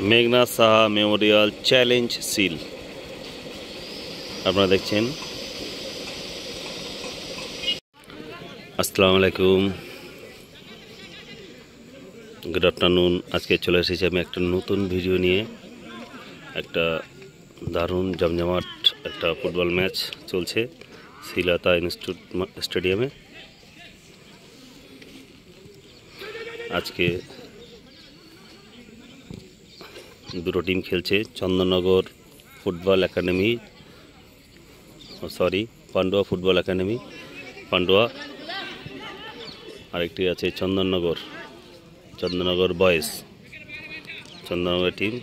মেঘনা Saha Memorial challenge seal আপনারা দেখছেন। আসসালামু আলাইকুম, গুড আফটারনুন। আজকে চলে এসেছি আমি একটা নতুন ভিডিও নিয়ে। একটা দারুণ জমজমাট একটা ফুটবল ম্যাচ চলছে সিলাতা ইনস্টিটিউট স্টেডিয়ামে। আজকে দুটো টিম খেলছে, Chandannagar football academy, Pandua football academy Pandua, আরেকটি আছে চন্দননগর বয়েজ, চন্দননগর টিম।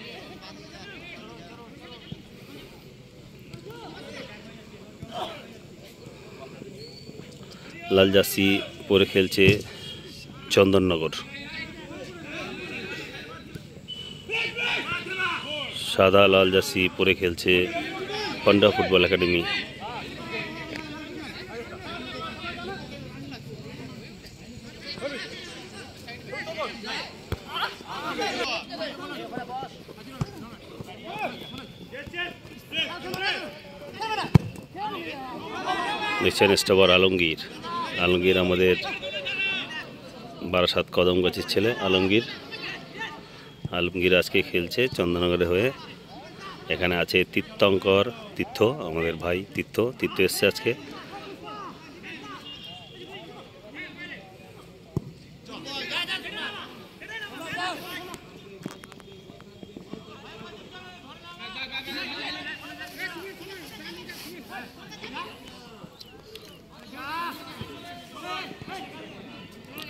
লাল জার্সি পরে খেলছে চন্দননগর, সাদা লাল জার্সি পরে খেলছে পান্ডুয়া ফুটবল একাডেমি। দেখছেন স্টাবার আলমগীর আমাদের বারাসাত কদমগাছির ছেলে। আলমগীর আজকে খেলছে চন্দননগরে হয়ে। এখানে আছে তীর্থ, আমাদের ভাই তীর্থ এসছে আজকে।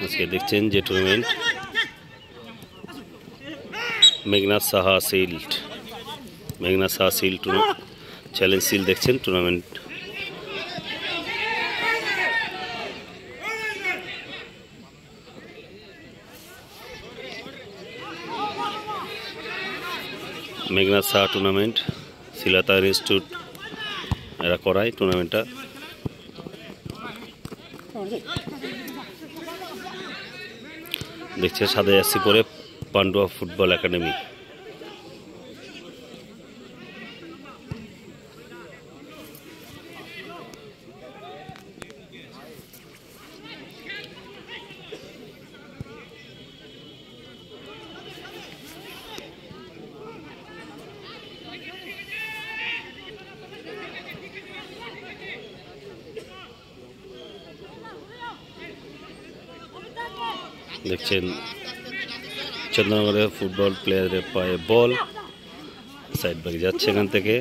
আজকে দেখছেন যে টুর্নামেন্ট মেঘনা সাহা সিল চ্যালেঞ্জ সিল দেখছেন টুর্নামেন্ট। মেঘনা সাহা টুর্নামেন্ট সিলাতা ইনস্টিটিউট এরা করায় টুর্নামেন্টটা। দেখছে সাদা জার্সি পরে পান্ডুয়া ফুটবল একাডেমি। দেখছেন চন্দননগরের ফুটবল প্লেয়ারের পায়ে বল, সাইড ব্যাক যাচ্ছে এখান থেকে।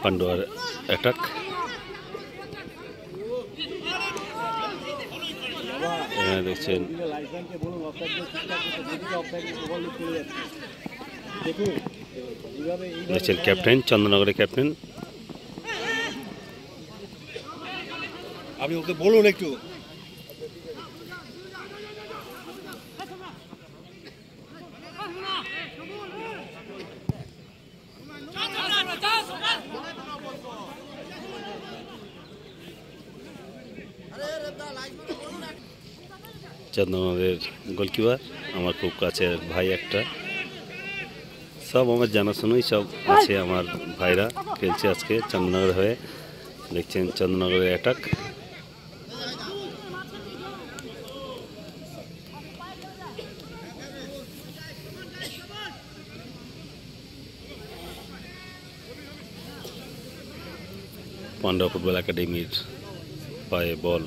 পান্ডুয়ার অ্যাটাক, এখানে দেখছেন ক্যাপ্টেন, চন্দননগরের ক্যাপ্টেন। আপনি ওকে বলুন একটু। চন্দননগরের গোলকিপার আমার খুব কাছের ভাই একটা, সব আমার জানাশোনাই সব আছে আমার ভাইরা। খেলছে আজকে চন্দননগর হয়ে। দেখছেন চন্দননগরের অ্যাটাক। পান্ডুয়া ফুটবল একাডেমির পায়ে বল।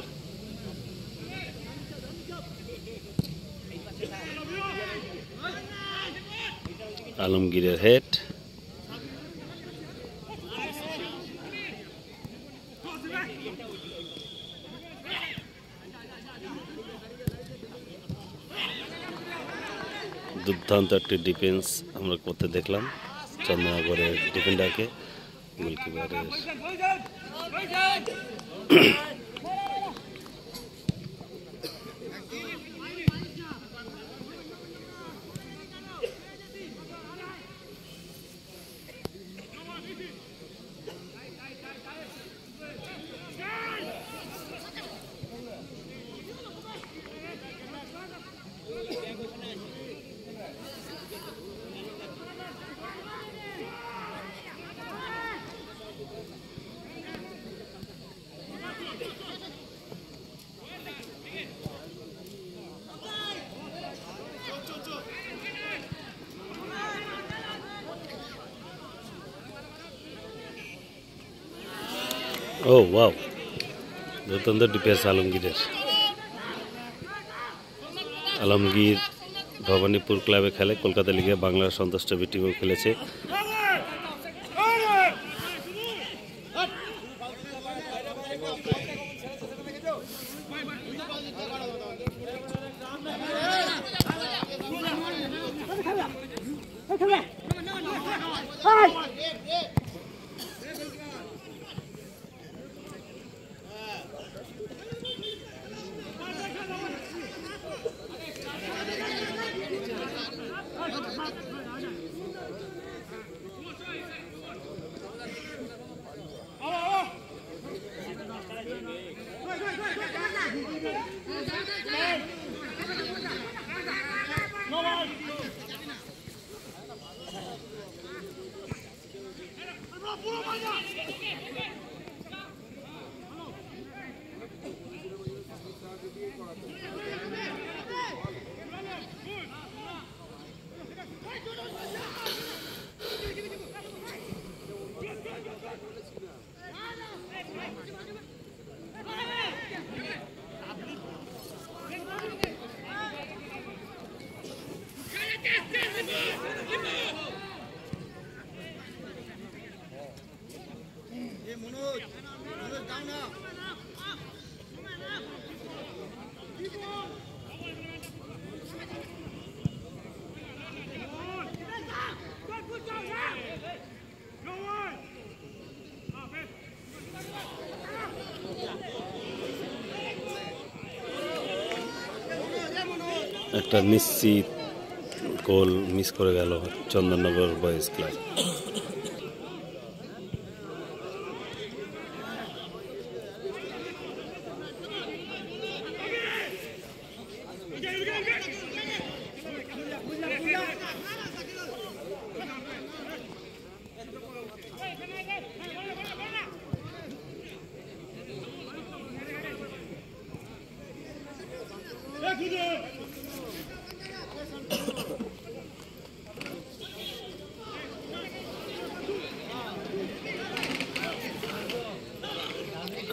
আলমগীরের হেড, দুর্দান্ত একটি ডিফেন্স আমরা করতে দেখলাম চন্দননগরের ডিফেন্ডারকে, গোলকিপারের। ও ওয়াও, দুর্দান্ত ডিফেন্স আলমগীরের। আলমগীর ভবানীপুর ক্লাবে খেলে, কলকাতা লিগে বাংলার সন্তোষ ট্রফি টিমেও খেলেছে। একটা নিশ্চিত গোল মিস করে গেল চন্দননগর বয়েজ ক্লাব।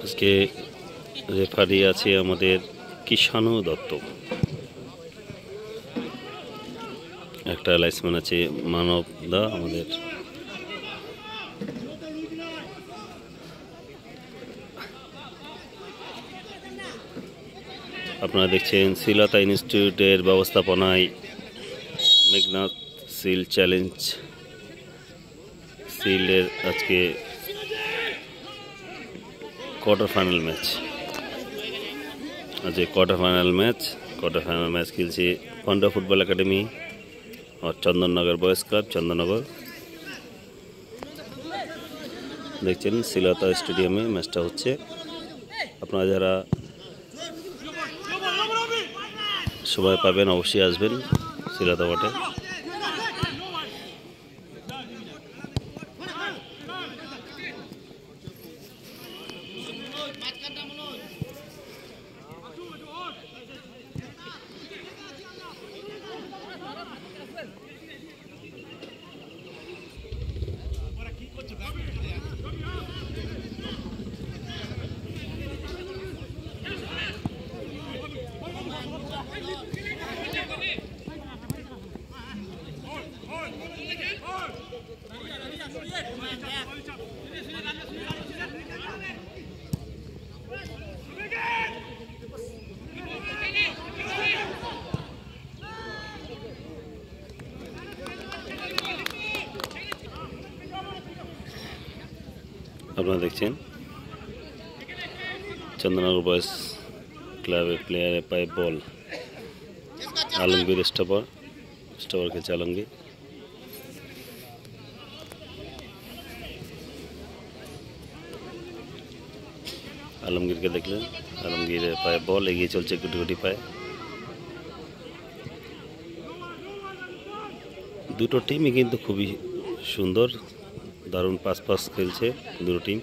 আজকে রেফারি আছে আমাদের কিষাণু দত্ত, একটা লাইসম্যান আছে মানব দা আমাদের। আপনারা দেখছেন শ্রীলতা ইনস্টিটিউটের ব্যবস্থাপনায় মেঘনাথ সিল চ্যালেঞ্জ সিলের আজকে क्वार्टर फाइनल मैच। आज क्वार्टर फाइनल मैच खेलছে पांडा फुटबल एकेडमी और चंदननगर बॉयज क्लब चंदननगर। দেখছেন শ্রীলতা স্টেডিয়ামে ম্যাচটা হচ্ছে। আপনারা যারা সময় পাবেন অবশ্যই আসবেন শ্রীলতা মাঠে। আপনারা দেখছেন চন্দননগর বয়েজ ক্লাবের প্লেয়ারে পায় বল। আলমগীর স্টপার খেলছে আলমগীর। আলমগীরকে দেখলেন, আলমগীরের পায়ে বল, এগিয়ে চলছে গুটি গুটি পায়ে। দুটো টিমই কিন্তু খুবই সুন্দর, দারুণ পাস খেলছে দুটো টিম।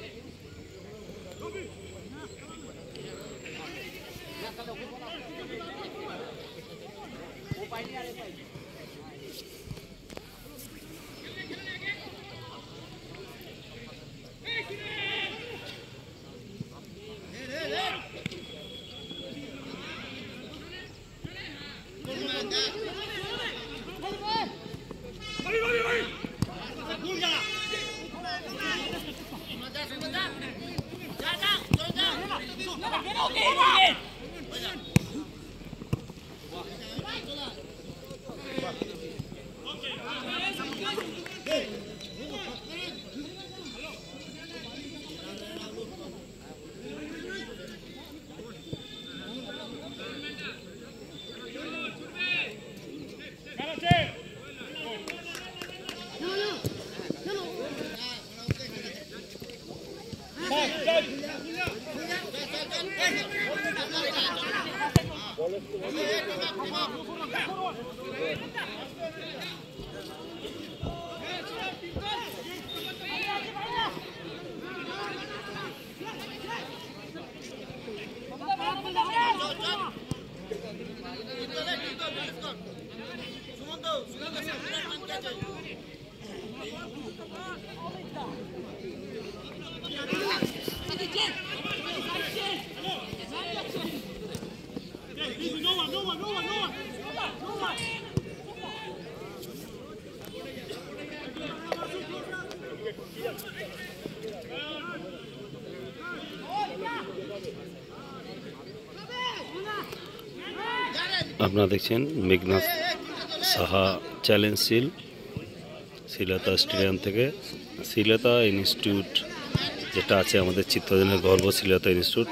আপনারা দেখছেন Meghnad Saha challenge shield Srilata stadium থেকে। শ্রীলতা ইনস্টিটিউট যেটা আছে আমাদের চিত্তরঞ্জনের গর্ব, শ্রীলতা ইনস্টিটিউট।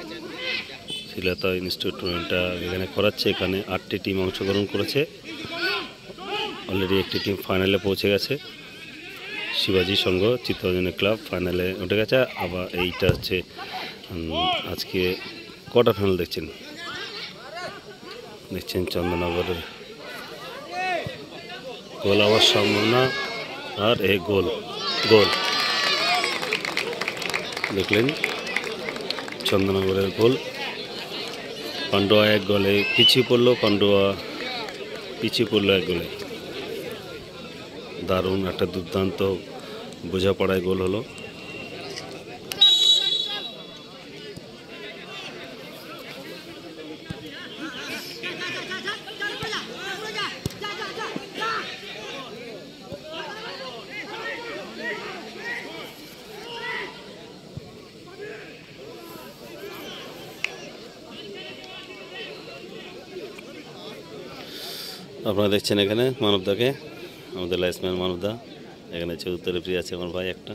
শ্রীলতা ইনস্টিটিউট টুর্নামেন্টটা এখানে করাচ্ছে। এখানে 8টি টিম অংশগ্রহণ করেছে। অলরেডি একটি টিম ফাইনালে পৌঁছে গেছে। শিবাজি সংঘ চিত্তরঞ্জনের ক্লাব ফাইনালে উঠে গেছে। আবার এইটা হচ্ছে আজকে কোয়ার্টার ফাইনাল দেখছেন চন্দননগরের গোল আবার সম্ভাবনা, আর এই গোল দেখলেন চন্দননগরের গোল। পান্ডুয়া এক গোলে পিছিয়ে পড়লো, এক গোলে। দারুণ একটা দুর্দান্ত বোঝাপড়ায় গোল হলো। আপনারা দেখছেন এখানে মানবদাকে, আমাদের লাইসম্যান মানবদা। এখানে চতুর্থ রেফারি আছে আমার ভাই একটা।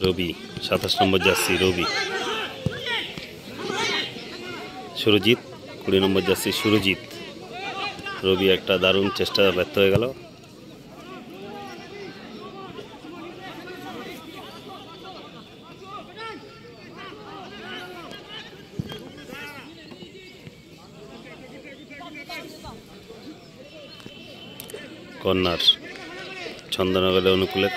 রবি 27 নম্বর জার্সি রবি। সুরজিৎ 20 নম্বর জার্সি সুরজিৎ। রবি একটা দারুণ চেষ্টা ব্যর্থ হয়ে গেল। কর্নার চন্দননগরের অনুকূলে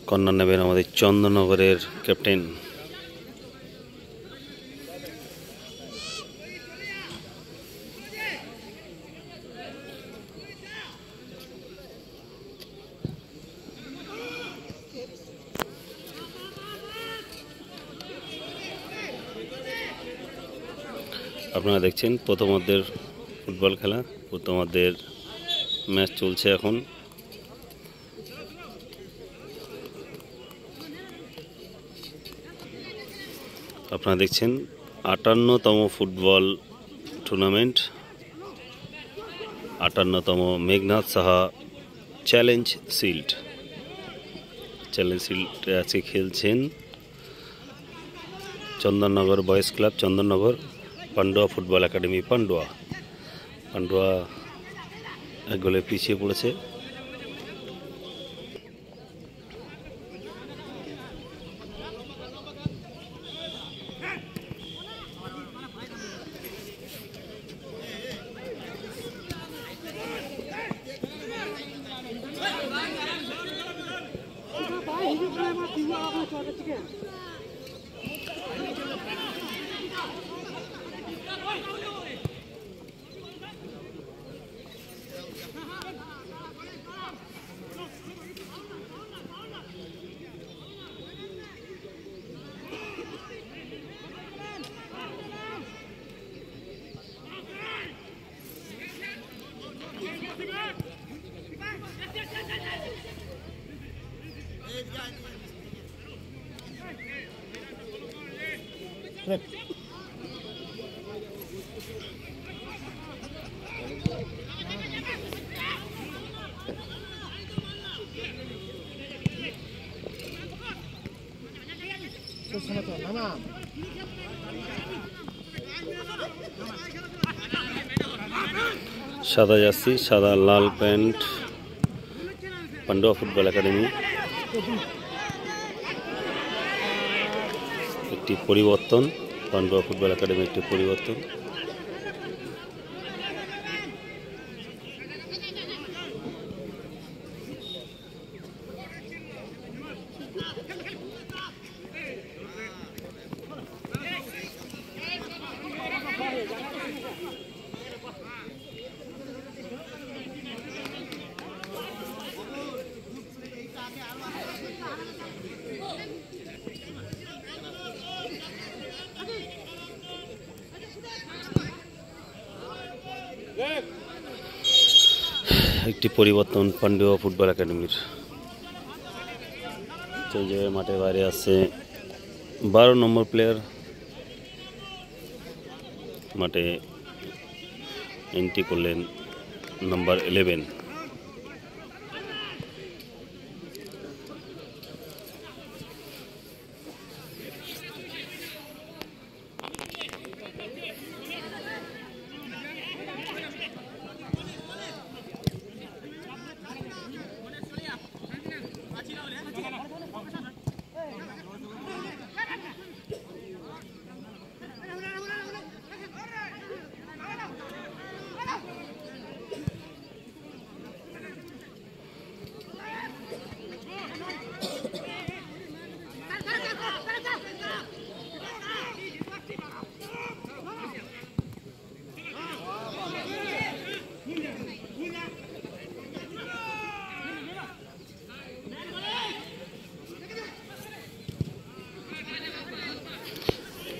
কর্নার নেবেন আমাদের চন্দননগরের ক্যাপ্টেন। আপনারা দেখছেন প্রথমার্ধের ফুটবল খেলা, প্রথমার্ধের ম্যাচ চলছে এখন। আপনারা দেখছেন 58তম ফুটবল টুর্নামেন্ট, 58তম মেঘনাথ সাহা চ্যালেঞ্জ শিল্ড। আজকে খেলছেন Chandannagar boys club Chandannagar, Pandua football academy Pandua এক গোলে পিছিয়ে পড়েছে। সাদা জার্সি, সাদা লাল প্যান্ট, পান্ডুয়া ফুটবল একাডেমি। একটি পরিবর্তন, পান্ডুয়া ফুটবল একাডেমি একটি পরিবর্তন। একটি পরিবর্তন পান্ডুয়া ফুটবল একাডেমির। সেই জায়গায় মাঠের বাইরে আছে 12 নম্বর প্লেয়ার, মাঠে এন্ট্রি করলেন নাম্বার 11।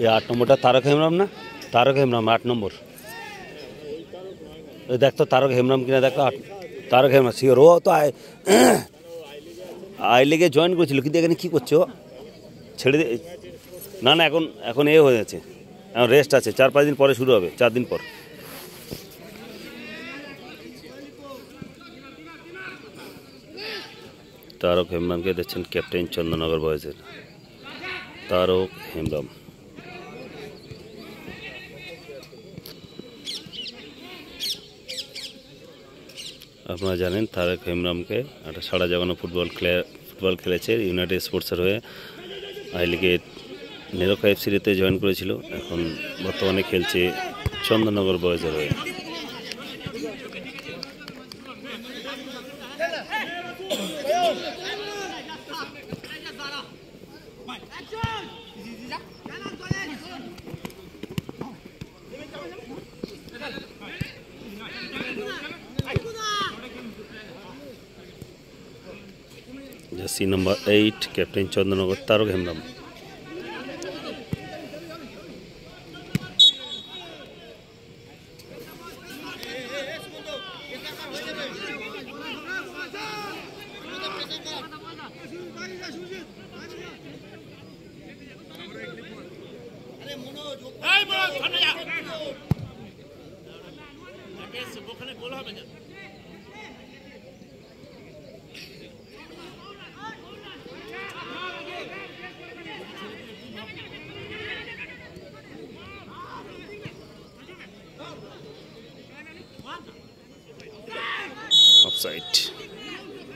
ये 8 नंबरটা तारक हेमराम ना, तारक हेमराम 8 नंबर। देख तो तारक हेमराम किना देख, तारक हेमराम सियोर ও তো আই লিগে জয়েন করেছিল, কিন্তু এখানে কি করছো ছেড়ে না না, এখন এখন এ হয়ে যাচ্ছে, এখন রেস্ট আছে, 4-5 দিন পরে শুরু হবে, 4 দিন পর। तारक हेमराम के देखছেন ক্যাপ্টেন চন্দননগর বয়েজের तारक हेमराम। আপনারা জানেন তারক হেমরামকে একটা সারা জাগানো ফুটবল খেলেছে ইউনাইটেড স্পোর্টসের হয়ে, আই লিগে নেরোকা এফসিতে জয়েন করেছিল, এখন বর্তমানে খেলছে চন্দননগর বয়েজের হয়ে। Jersey number 8 captain Chandannagar Tarak Hembram.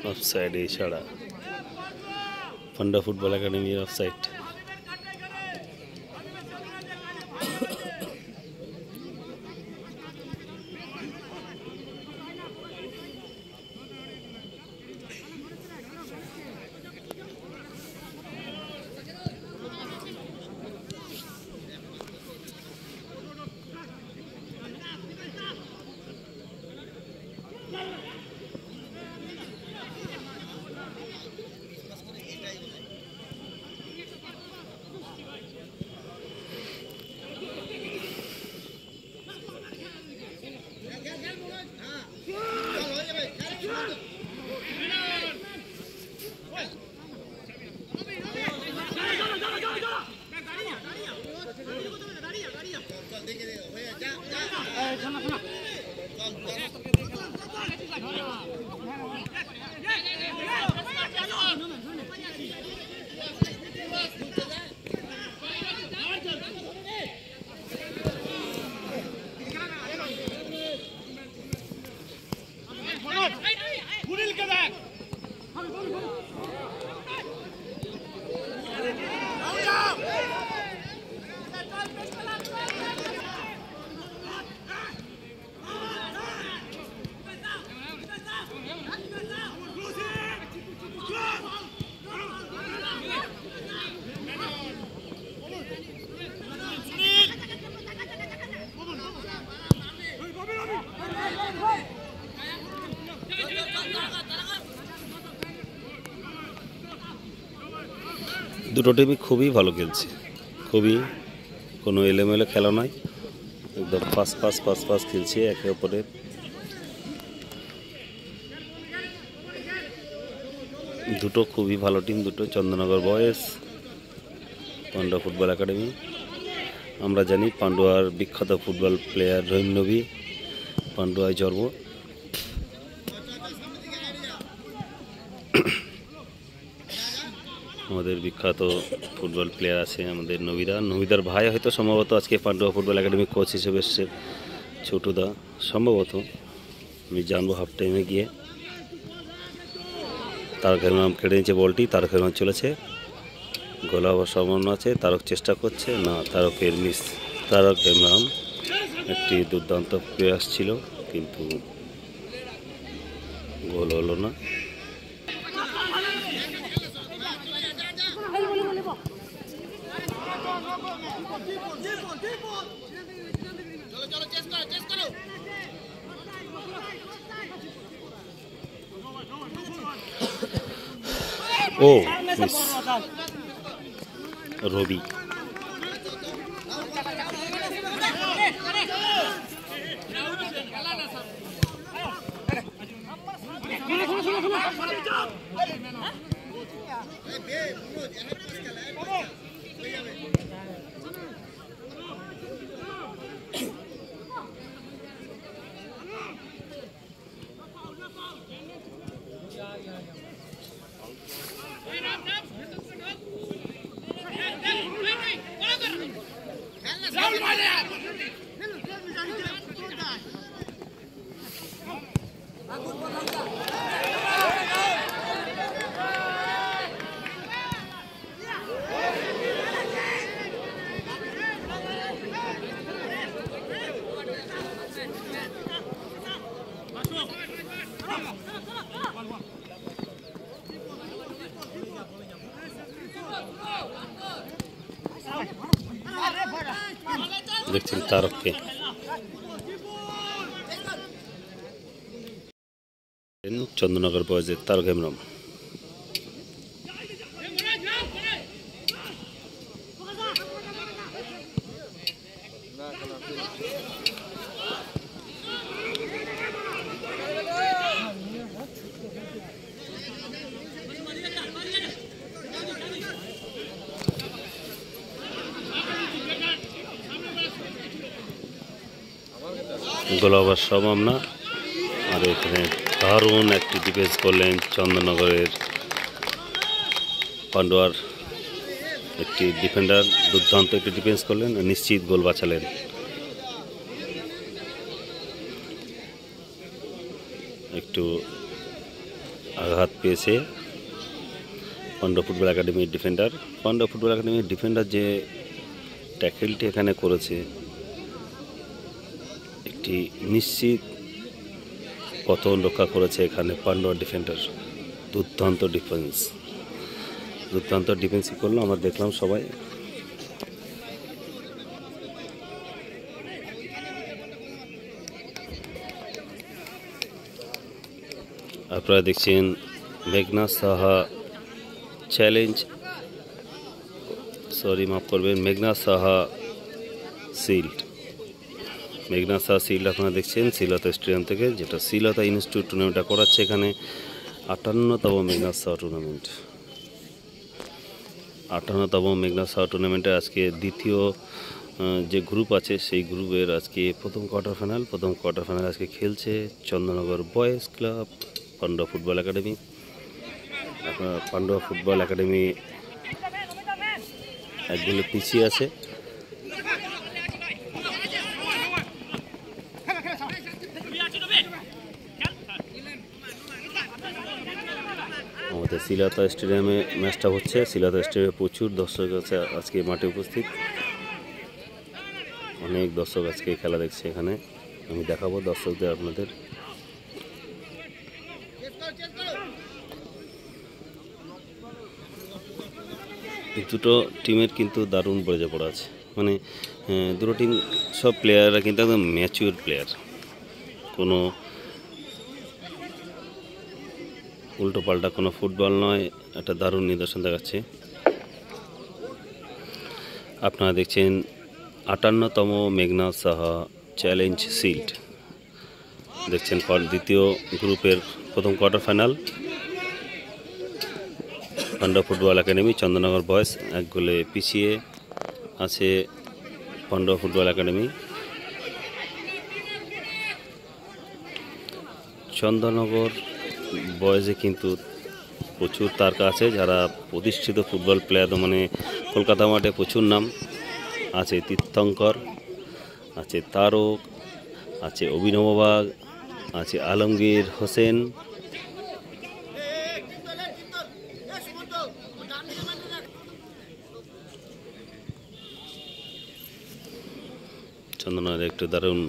Offside इशारा पांडुआ फुटबल एकाडेमी ऑफसाइड। দুটো টিমই খুবই ভালো খেলছে, খুবই কোনো এলোমেলো খেলা নয়, একদম পাস খেলছে একে অপরের। দুটো খুবই ভালো টিম, দুটো Chandernagore boys, Pandua football academy. আমরা জানি পান্ডুয়ার বিখ্যাত ফুটবল প্লেয়ার রহিম নবী পান্ডুয়ায় জন্ম। আমাদের বিখ্যাত ফুটবল প্লেয়ার আছে আমাদের নবিদার ভাই হয়তো সম্ভবত আজকে পান্ডুয়া ফুটবল একাডেমি কোচ হিসেবে এসছে, ছোটুদা সম্ভবত, আমি জানবো হাফ টাইমে গিয়ে। তারক হেমরাম কেটে নিচ্ছে বলটি, তারক হেমরাম চলেছে, গোল হওয়ার সম্ভাবনা আছে, তারক চেষ্টা করছে না, তারকের মিস। তারক হেমরাম একটি দুর্দান্ত প্রয়াস ছিল কিন্তু গোল হলো না। ও মিস রবি। দেখছেন তারককে, চন্দ্রনগর বয়েজের তারক হেমরাম। গোল হওয়ার সম্ভব না। আর এখানে দারুণ একটি ডিফেন্স করলেন চন্দ্রনগরের পান্ডুয়ার একটি ডিফেন্ডার, দুর্দান্ত একটি ডিফেন্স করলেন, নিশ্চিত গোল বাঁচালেন। একটু আঘাত পেয়েছে পান্ডুয়া ফুটবল একাডেমির ডিফেন্ডার। পান্ডুয়া ফুটবল একাডেমির ডিফেন্ডার যে ট্যাকেলটি এখানে করেছে, একটি নিশ্চিত পতন রক্ষা করেছে এখানে পান্ডুয়া ডিফেন্ডার। দুর্দান্ত ডিফেন্সই করলো, আমরা দেখলাম সবাই। আপনারা দেখছেন মেঘনা সাহা চ্যালেঞ্জ, মাফ করবেন, মেঘনা সাহা শিল্ড। মেঘনা সাহা শিল্ড আপনারা দেখছেন শ্রীলতা স্টেডিয়াম থেকে, যেটা শ্রীলতা ইনস্টিটিউট টুর্নামেন্টটা করাচ্ছে এখানে। 58তম মেঘনা সাহা টুর্নামেন্ট, 58তম মেঘনা সাহা টুর্নামেন্টে আজকে দ্বিতীয় যে গ্রুপ আছে সেই গ্রুপের আজকে প্রথম কোয়ার্টার ফাইনাল আজকে খেলছে Chandernagore boys club Pandua football academy. আপনার পান্ডুয়া ফুটবল একাডেমি এক গোলে পিছিয়ে আছে। আমাদের শ্রীলতা স্টেডিয়ামে ম্যাচটা হচ্ছে। শ্রীলতা স্টেডিয়ামে প্রচুর দর্শক আছে আজকে মাঠে উপস্থিত, অনেক দর্শক আজকে খেলা দেখছে এখানে। আমি দেখাবো দর্শকদের আপনাদের। দুটো টিমের কিন্তু দারুণ বোঝাপড়া আছে, মানে দুটো টিম সব প্লেয়াররা কিন্তু একদম ম্যাচিওর প্লেয়ার, কোনো উল্টো পাল্টা কোনো ফুটবল নয়। একটা দারুণ নিদর্শন দেখাচ্ছে। আপনারা দেখছেন 58তম মেঘনাদ সাহা চ্যালেঞ্জ শিল্ড দেখছেন দ্বিতীয় গ্রুপের প্রথম কোয়ার্টার ফাইনাল। পান্ডা ফুটবল একাডেমি চন্দননগর বয়েজ 1 গোলে পিছিয়ে আছে পান্ডা ফুটবল একাডেমি। চন্দননগর বয়েজে কিন্তু প্রচুর তারকা আছে যারা প্রতিষ্ঠিত ফুটবল প্লেয়ার, মানে কলকাতা মাঠে প্রচুর নাম আছে। তীর্থঙ্কর আছে, তারক আছে, অভিনববাগ আছে, আলমগীর হোসেন, চন্দনার একটু দারুণ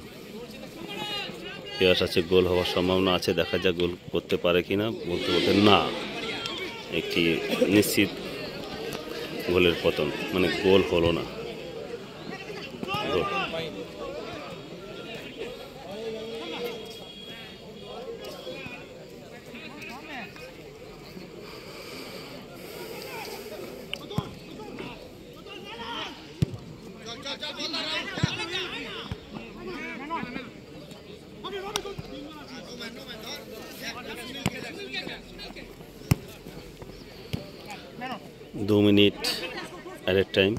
পেয়াস আছে, গোল হওয়ার সম্ভাবনা আছে, দেখা যাক গোল করতে পারে কিনা। বলতে বলতে না, একটি নিশ্চিত গোলের পতন, মানে গোল হলো না। গোল 2 মিনিট অ্যাডেড টাইম।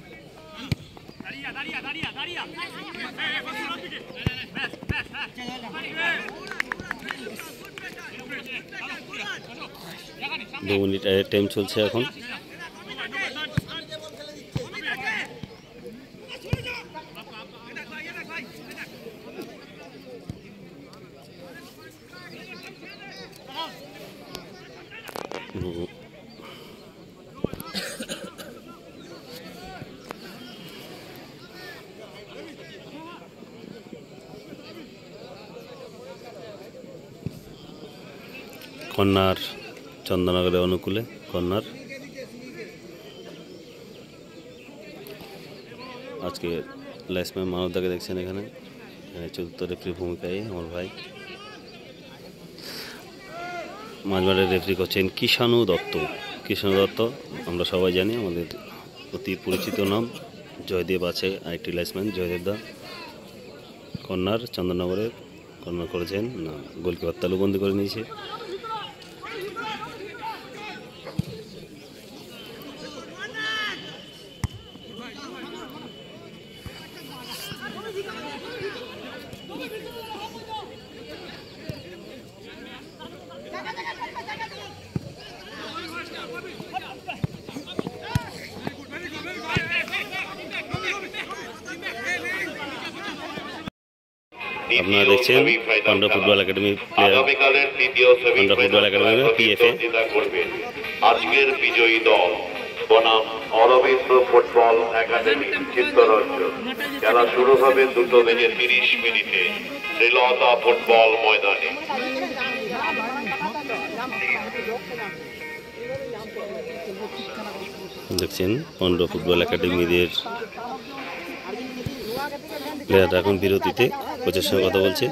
দু মিনিট অ্যাডেড টাইম চলছে এখন। কর্নার চন্দননগরের অনুকূলে কর্নার। আজকে লাইসম্যান মানবদাকে দেখছেন এখানে চতুর্থ রেফারির ভূমিকায় আমার ভাই। মাঝমাঠের রেফারি করছেন কিষাণু দত্ত। কিষাণু দত্ত আমরা সবাই জানি, আমাদের অতি পরিচিত নাম। জয়দেব আছে আরেকটি লাইসম্যান, জয়দেব দা। কর্নার চন্দননগরের, কর্নার করেছেন না, গোলকিপার তালুবন্দি করে নিয়েছে। আপনারা দেখছেন পান্ডা ফুটবল একাডেমি পান্ডা ফুটবল একাডেমি পিএফএ। আজকের বিজয়ী দল বনাম অরবিন্দ ফুটবল একাডেমি চিত্তরঞ্জন। খেলা শুরু হবে 2:30 মিনিটে শ্রীলতা ফুটবল ময়দানে। দেখছেন পান্ডা ফুটবল একাডেমিদের প্লেয়ার এখন বিরতিতে কোচের সঙ্গে কথা বলছে।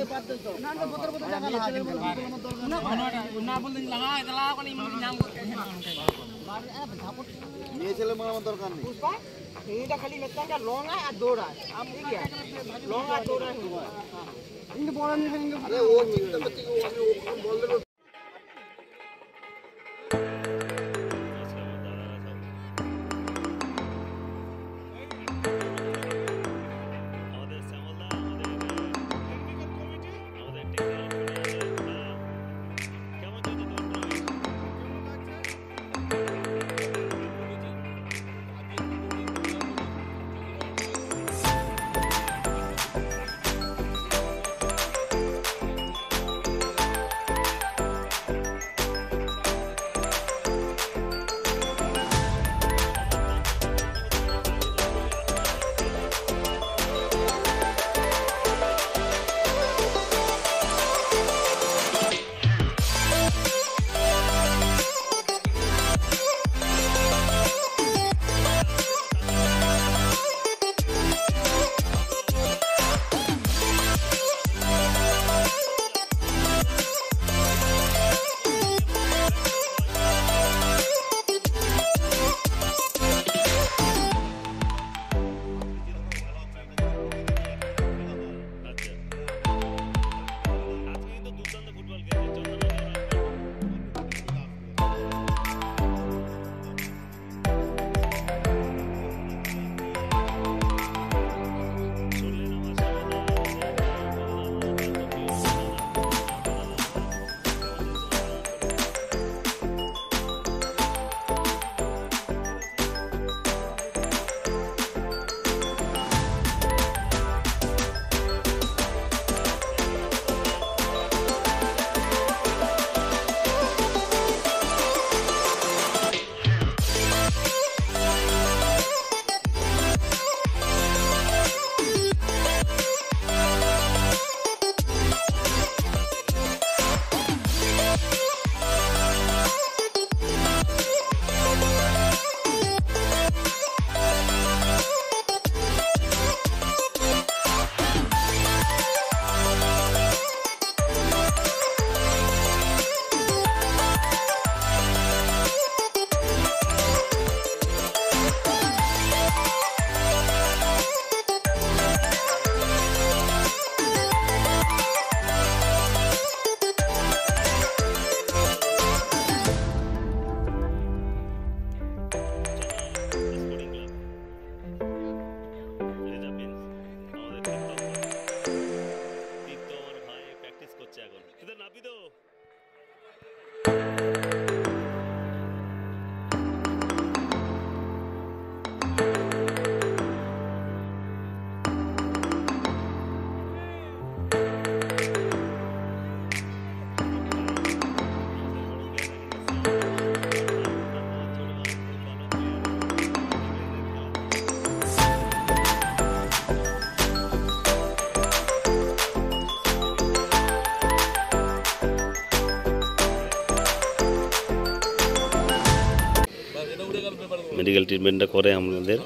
মেডিকেল ট্রিটমেন্টটা করে আমাদের।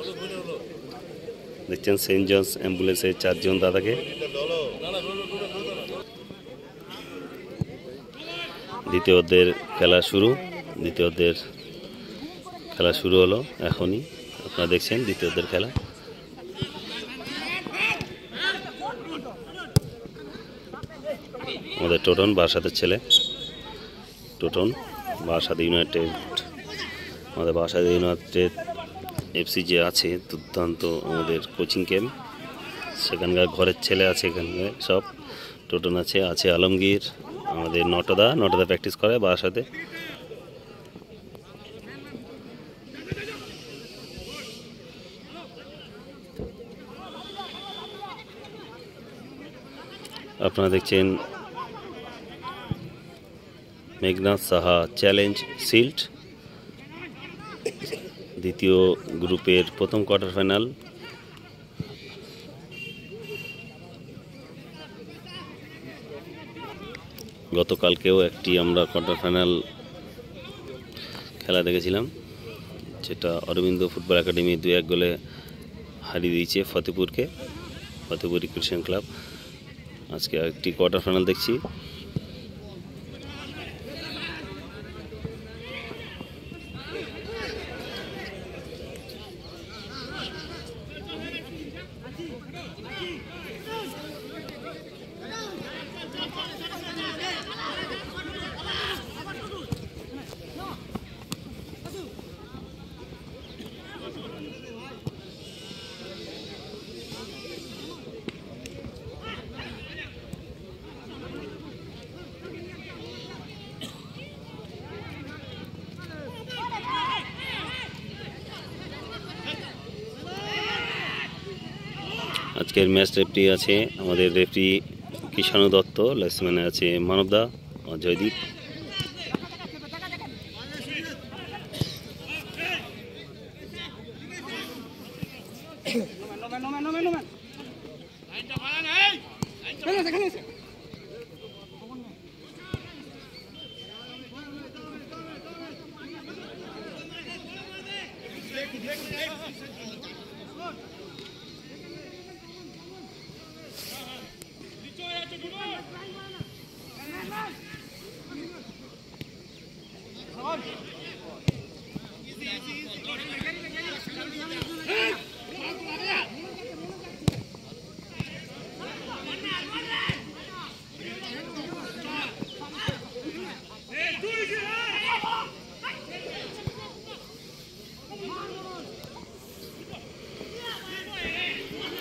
দেখছেন সেন্ট জনস অ্যাম্বুলেন্সের 4 জন দাদাকে। দ্বিতীয় অর্ধের খেলা শুরু হলো এখনই। আপনারা দেখছেন দ্বিতীয় অর্ধের খেলা। আমাদের টোটন বারাসাতের ছেলে, টোটন বারাসাত ইউনাইটেড। আমাদের বারাসাত ইউনাইটেড এফসি যে আছে, দুর্দান্ত আমাদের কোচিং ক্যাম্প, সেখানকার ঘরের ছেলে আছে এখানকার সব। টোটন আছে আলমগীর, আমাদের নটদা প্র্যাকটিস করে বারাসাতে। আপনারা দেখছেন মেঘনাথ সাহা চ্যালেঞ্জ শিল্ড, দ্বিতীয় গ্রুপের প্রথম কোয়ার্টার ফাইনাল। গতকালকেও একটি আমরা কোয়ার্টার ফাইনাল খেলা দেখেছিলাম, যেটা অরবিন্দ ফুটবল একাডেমি 2-1 গোলে হারিয়ে দিয়েছে ফতেপুর ক্রিশ্চিয়ান ক্লাব। আজকে একটি কোয়ার্টার ফাইনাল দেখছি। আজকের ম্যাচ রেফারি আছে আমাদের রেফারি কিষাণু দত্ত, লাইসম্যানে আছে মানবদা ও জয়দীপ।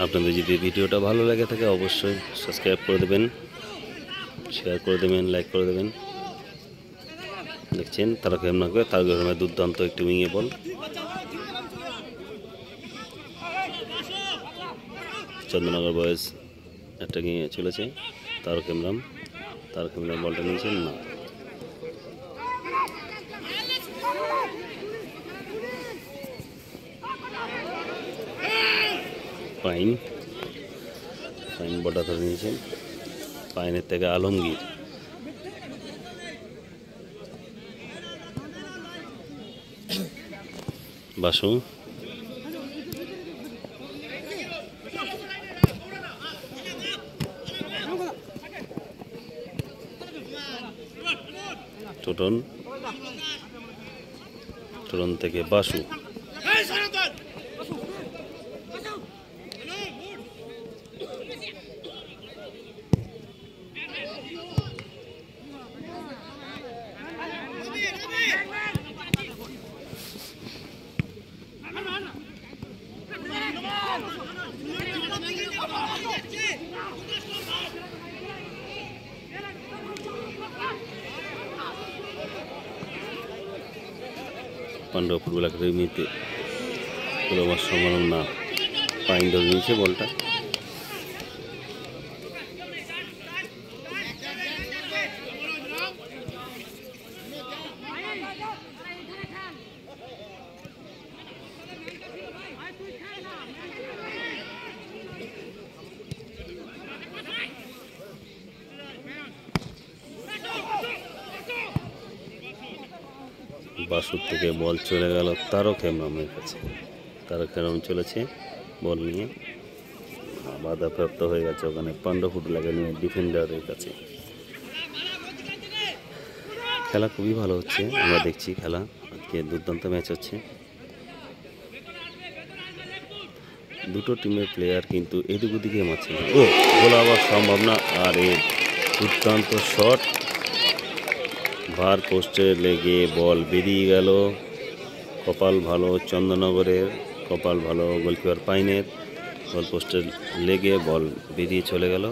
আপনাদের যদি ভিডিওটা ভালো লাগে থাকে অবশ্যই সাবস্ক্রাইব করে দেবেন, শেয়ার করে দেবেন, লাইক করে দেবেন। দেখছেন তারক হেমনাকে দুর্দান্ত একটি উইংয়ে বল। চন্দ্রনগর বয়েজ একটা গিয়ে চলেছে, তারক হেমরাম বলটা নিয়েছেন না। পাইন বলটা ধরে নিয়েছেন, পাইনের থেকে আলমগীর। বাসু টোটন থেকে বাসু। পান্ডব ফুটবল একাডেমিতে পুরোবার সমারণ না, পাইন ধরে নিয়েছে বলটা। বাসুর থেকে বল চলে গেল তারক হেমব্রমের কাছে। তারক হেমব্রম চলেছে বল নিয়ে, বাধাপ্রাপ্ত হয়ে গেছে ওখানে 15 ফুট একাডেমির ডিফেন্ডারের কাছে। খেলা খুবই ভালো হচ্ছে, আমরা দেখছি খেলা আজকে দুর্দান্ত ম্যাচ হচ্ছে। দুটো টিমের প্লেয়ার কিন্তু এদিক ওদিকে মারছে না। ও গোল হওয়ার সম্ভাবনা, আর এর দুর্দান্ত শট, ভার পোস্টে লেগে বল বেরিয়ে গেল। কপাল ভালো চন্দননগরের, কপাল ভালো গোলকিপার পাইনের, বল পোস্টে লেগে বল বেরিয়ে চলে গেল।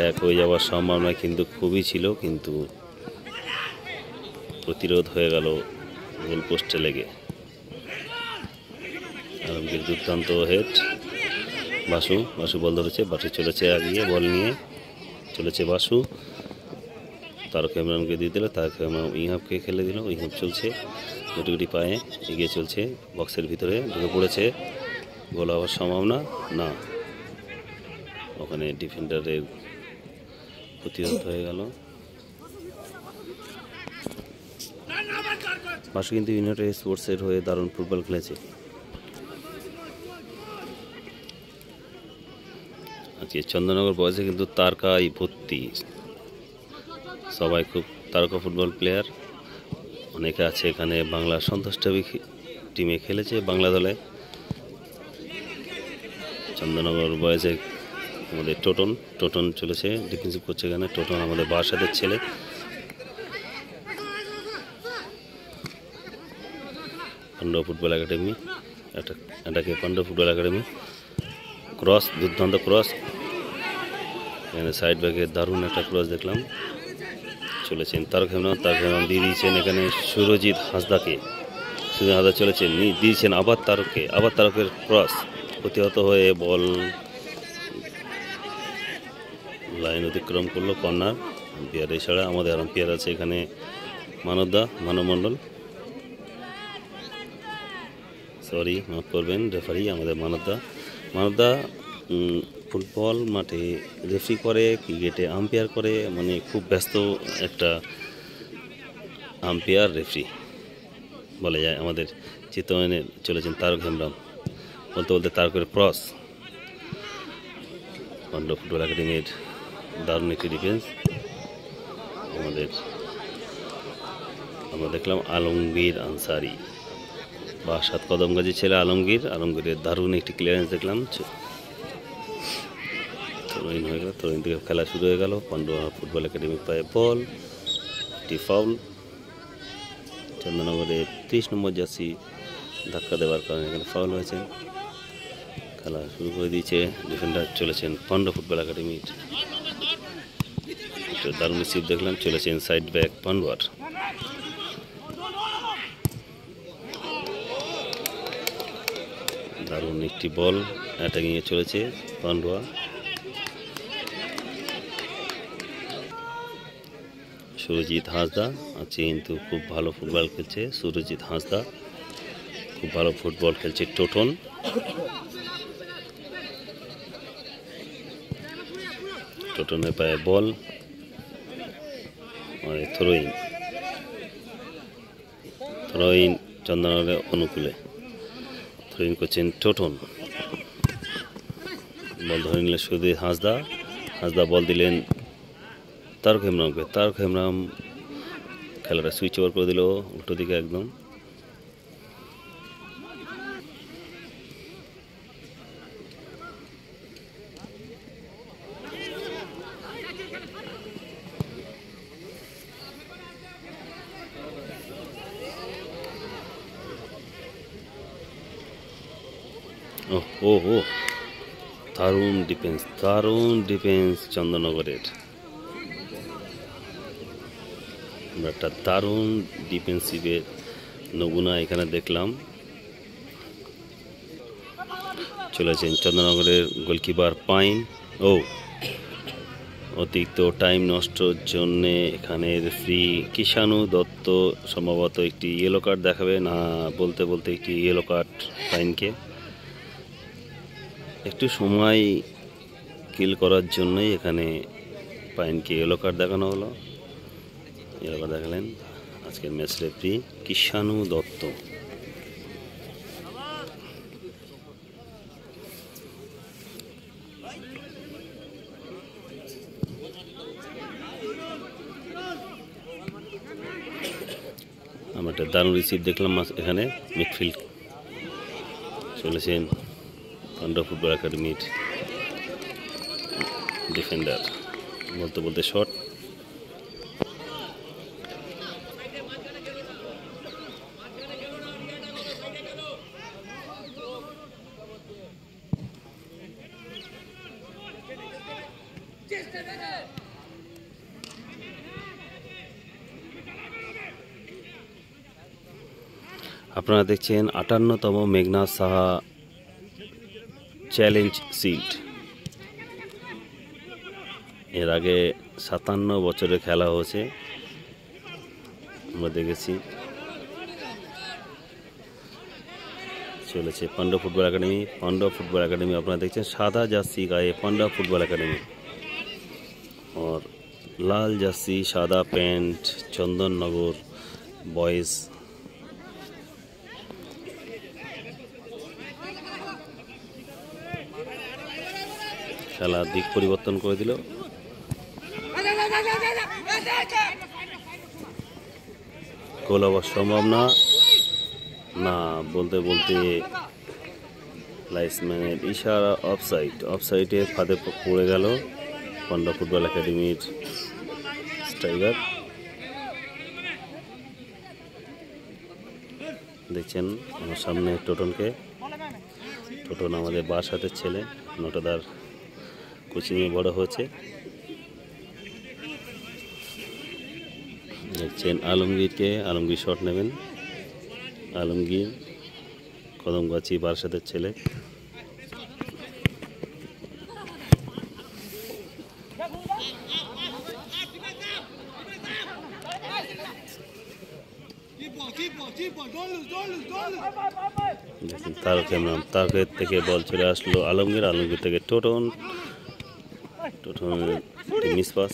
এক হয়ে যাওয়ার সম্ভাবনা কিন্তু খুবই ছিল, কিন্তু প্রতিরোধ হয়ে গেল গোল পোস্টে লেগে। আলমগীর দুর্দান্ত হেড, বাসু বল ধরেছে, বাসু চলেছে আগিয়ে বল নিয়ে চলেছে বাসু, তারক হেমব্রমকে দিয়ে দিল, তারক হেমব্রম ইহাবকে খেলে দিল। ইহাব চলছে গুটি পায়ে এগিয়ে চলছে, বক্সের ভিতরে ঢুকে পড়েছে, গোল হওয়ার সম্ভাবনা না, ওখানে ডিফেন্ডারের প্রতিরোধ হয়ে গেল। বাসু কিন্তু ইউনাইটেড স্পোর্টসের হয়ে দারুণ ফুটবল খেলেছে। আজকে চন্দননগর বয়সে কিন্তু তারকাই ভর্তি, সবাই খুব তারকা ফুটবল প্লেয়ার। অনেকে আছে এখানে বাংলা সন্তোষ ট্রফি টিমে খেলেছে বাংলা দলে। চন্দননগর বয়সে আমাদের টোটন চলেছে, ডিফেন্সিভ করছে এখানে টোটন, আমাদের বাসাদের ছেলে। পান্ডব ফুটবল একাডেমি, এটাকে পান্ডব ফুটবল একাডেমি। ক্রস, দুর্দান্ত ক্রস, এখানে সাইড ব্যাকে দারুণ একটা ক্রস দেখলাম। চলেছেন তারক হেমব্রম দিয়ে দিয়েছেন এখানে সুরজিৎ হাঁসদাকে, সুরজিৎ হাঁসদা চলেছেন দিয়েছেন আবার তারকের ক্রস, প্রতিহত হয়ে বল লাইন অতিক্রম করলো, কর্নার। আম্পায়ার এছাড়া আমাদের আম্পায়ার আছে এখানে মানব মণ্ডল, সরি মাফ করবেন, রেফারি আমাদের মানবদা ফুটবল মাঠে রেফারি করে, ক্রিকেটে আম্পায়ার করে, মানে খুব ব্যস্ত একটা আম্পায়ার রেফারি বলা যায়। আমাদের চিত্তরঞ্জনে চলেছেন তারক হেমব্রম, বলতে তারকের ক্রস। পান্ডব ফুটবল একাডেমির দারুণ একটি ডিফেন্স। আমরা দেখলাম আলমগীর আনসারি বা 7 কদম গাজী ছেলে আলমগীরের দারুণ একটি ক্লিয়ারেন্স দেখলাম। থ্রোইন হয়ে গেল, থ্রোইন থেকে খেলা শুরু হয়ে গেল। পান্ডব ফুটবল একাডেমি পায়ে বল, একটি ফাউল। চন্দননগরের 30 নম্বর জার্সি ধাক্কা দেওয়ার কারণে এখানে ফাউল হয়েছে। খেলা শুরু করে দিয়েছে, ডিফেন্ডার চলেছেন পান্ডব ফুটবল একাডেমির, দারুণ রিসিভ দেখলাম, চলেছেন সাইড ব্যাক পান্ডুয়ার। দারুণ একটি বল অ্যাটাকিংয়ে চলেছে পান্ডুয়া। সুরজিৎ হাঁসদা আছে কিন্তু খুব ভালো ফুটবল খেলছে, সুরজিৎ হাঁসদা খুব ভালো ফুটবল খেলছে। টোটনের পায়ে বল, থ্রোইন চন্দননগরের অনুকূলে, থ্রোইন করছেন টোটন, বল ধরে নিলেন সুরজিৎ হাঁসদা বল দিলেন তারক হেমব্রমকে, তারক হেমব্রম খেলাটা সুইচ ওভার করে দিল উল্টো দিকে একদম। ও দারুণ ডিফেন্স চন্দননগরের। আমরা একটা দারুণ ডিফেন্সিভের নমুনা এখানে দেখলাম। চলেছেন চন্দননগরের গোলকিপার পাইন। অতিরিক্ত টাইম নষ্টর জন্যে এখানে রেফারি কিষাণু দত্ত সম্ভবত একটি ইয়েলো কার্ড দেখাবে না, বলতে একটি ইয়েলো কার্ড পাইনকে। একটু সময় কিল করার জন্যই এখানে পাইনকে ইয়েলো কার্ড দেখানো হলো, ইয়েলো কার্ড দেখালেন আজকের ম্যাচ রেফারি কিষাণু দত্ত। আমরা একটা দারুণ রিসিভ দেখলাম এখানে, মিডফিল্ড চলেছেন পান্ডব ফুটবল একাডেমির ডিফেন্ডার, বলতে বলতে শট। আপনারা দেখছেন 58তম মেঘনাথ সাহা চ্যালেঞ্জ শিল্ড। এর আগে 57 বছরে খেলা হয়েছে, আমরা দেখেছি। চলেছে Pandav football academy, Pandav football academy আপনারা দেখছেন সাদা জার্সি গায়ে পান্ডব ফুটবল একাডেমি, और लाल जर्सी सादा पैंट चंदननगर बॉयज। খেলার দিক পরিবর্তন করে দিল, গোল হওয়া সম্ভব না না বলতে বলতে লাইসম্যানের ইশারা অফসাইড, অফসাইডে ফাঁদে পড়ে গেল পান্ডব ফুটবল একাডেমির স্ট্রাইকার। দেখছেন আমার সামনে টোটনকে, টোটন আমাদের বাসাতের ছেলে, নটাদার কোচিংয়ে বড় হয়েছে। দেখছেন আলমগীরকে, আলমগীর শট নেবেন, আলমগীর কদমগাছি বারাসাতের ছেলে। দেখুন তারক ইমরান, তারকের থেকে বল চলে আসলো আলমগীর, আলমগীর থেকে টোটন, টোটনের মিস পাস।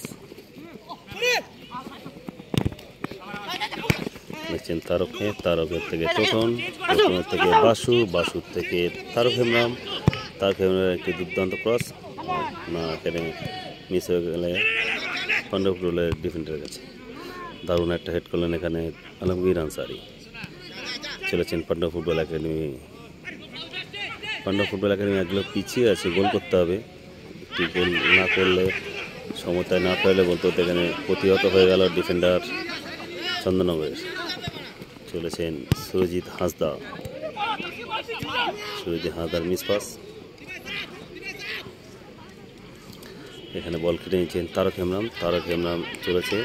দেখছেন তারককে, তারকের থেকে টোটন, টোটনের থেকে বাসু, বাসুর থেকে তারক ইমরান, তারক ইমরানের একটি দুর্দান্ত ক্রস, না এখানে মিস হয়ে গেলে পান্ডব ফুটবলের ডিফেন্ডারের কাছে। দারুণ একটা হেড করলেন এখানে আলমগীর আনসারি। চলেছেন Pandav football academy, Pandav football academy একগুলো পিছিয়ে আছে, গোল করতে হবে। একটি গোল না করলে, সমতায় না পেলে বলতে হতে এখানে প্রতিহত হয়ে গেল ডিফেন্ডার চন্দননগরের। চলেছেন সুরজিৎ হাঁসদা, সুরজিৎ হাঁসদার মিস পাস। এখানে বল কেটে নিচ্ছেন তারক ইমরান, তারক ইমরান চলেছে,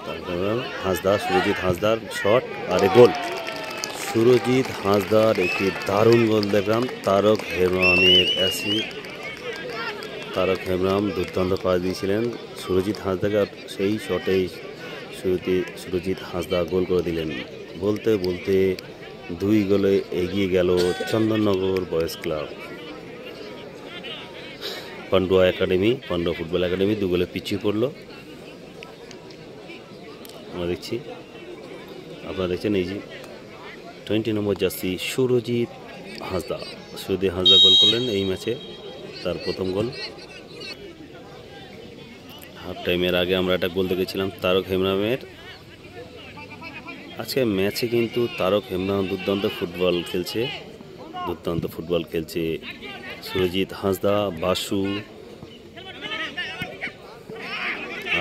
তারক ইমরান হাঁসদা, সুরজিৎ হাঁসদার শট আর গোল। সুরজিৎ হাঁসদার একটি দারুণ গোল দেখলাম, তারক ইমরানের অ্যাসিস্ট, তারক ইমরান দুর্দান্ত পাস দিয়েছিলেন সুরজিৎ হাঁসদাকে, আর সেই শটেই সুরজিৎ হাঁসদা গোল করে দিলেন। বলতে বলতে 2 গোলে এগিয়ে গেল Chandannagar boys club. Pandua academy, Pandav football academy 2 গোলে পিছিয়ে পড়লো। আমরা দেখছি, আপনারা দেখছেন এই যে 20 নম্বর জার্সি সুরজিৎ হাঁসদা, সুরজিৎ হাঁসদা গোল করলেন এই ম্যাচে, তার প্রথম গোল। হাফ টাইমের আগে আমরা একটা গোল দেখেছিলাম তারক ইমরানের। আজকে ম্যাচে কিন্তু তারক ইমরান দুর্দান্ত ফুটবল খেলছে, দুর্দান্ত ফুটবল খেলছে সুরজিৎ হাঁসদা, বাসু,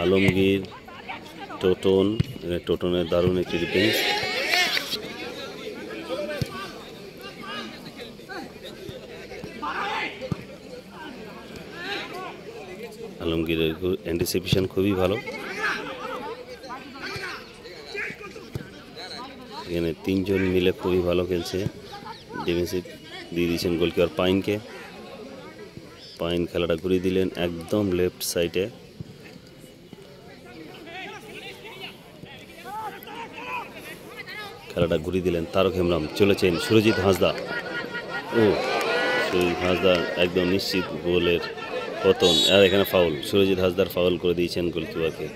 আলমগীর, টোটন, টোটনের দারুণ একটি ডিফেন্স। আলমগীরের অ্যান্টিসিপেশন খুবই ভালো। এখানে 3 জন মিলে খুবই ভালো খেলছে। ডিফেন্সিভ দিয়ে দিয়েছেন গোলকিপার পাইনকে, পাইন খেলাটা ঘুরিয়ে দিলেন একদম লেফট সাইডে। খেলাটা ঘুরিয়ে দিলেন তারক ইমরান, চলেছেন সুরজিৎ হাঁসদা, ও সুরজিৎ হাঁসদা একদম নিশ্চিত গোলের পতন। আর এখানে ফাউল, সুরজিৎ হাসদার ফাউল করে দিয়েছেন গোলকিপারকে।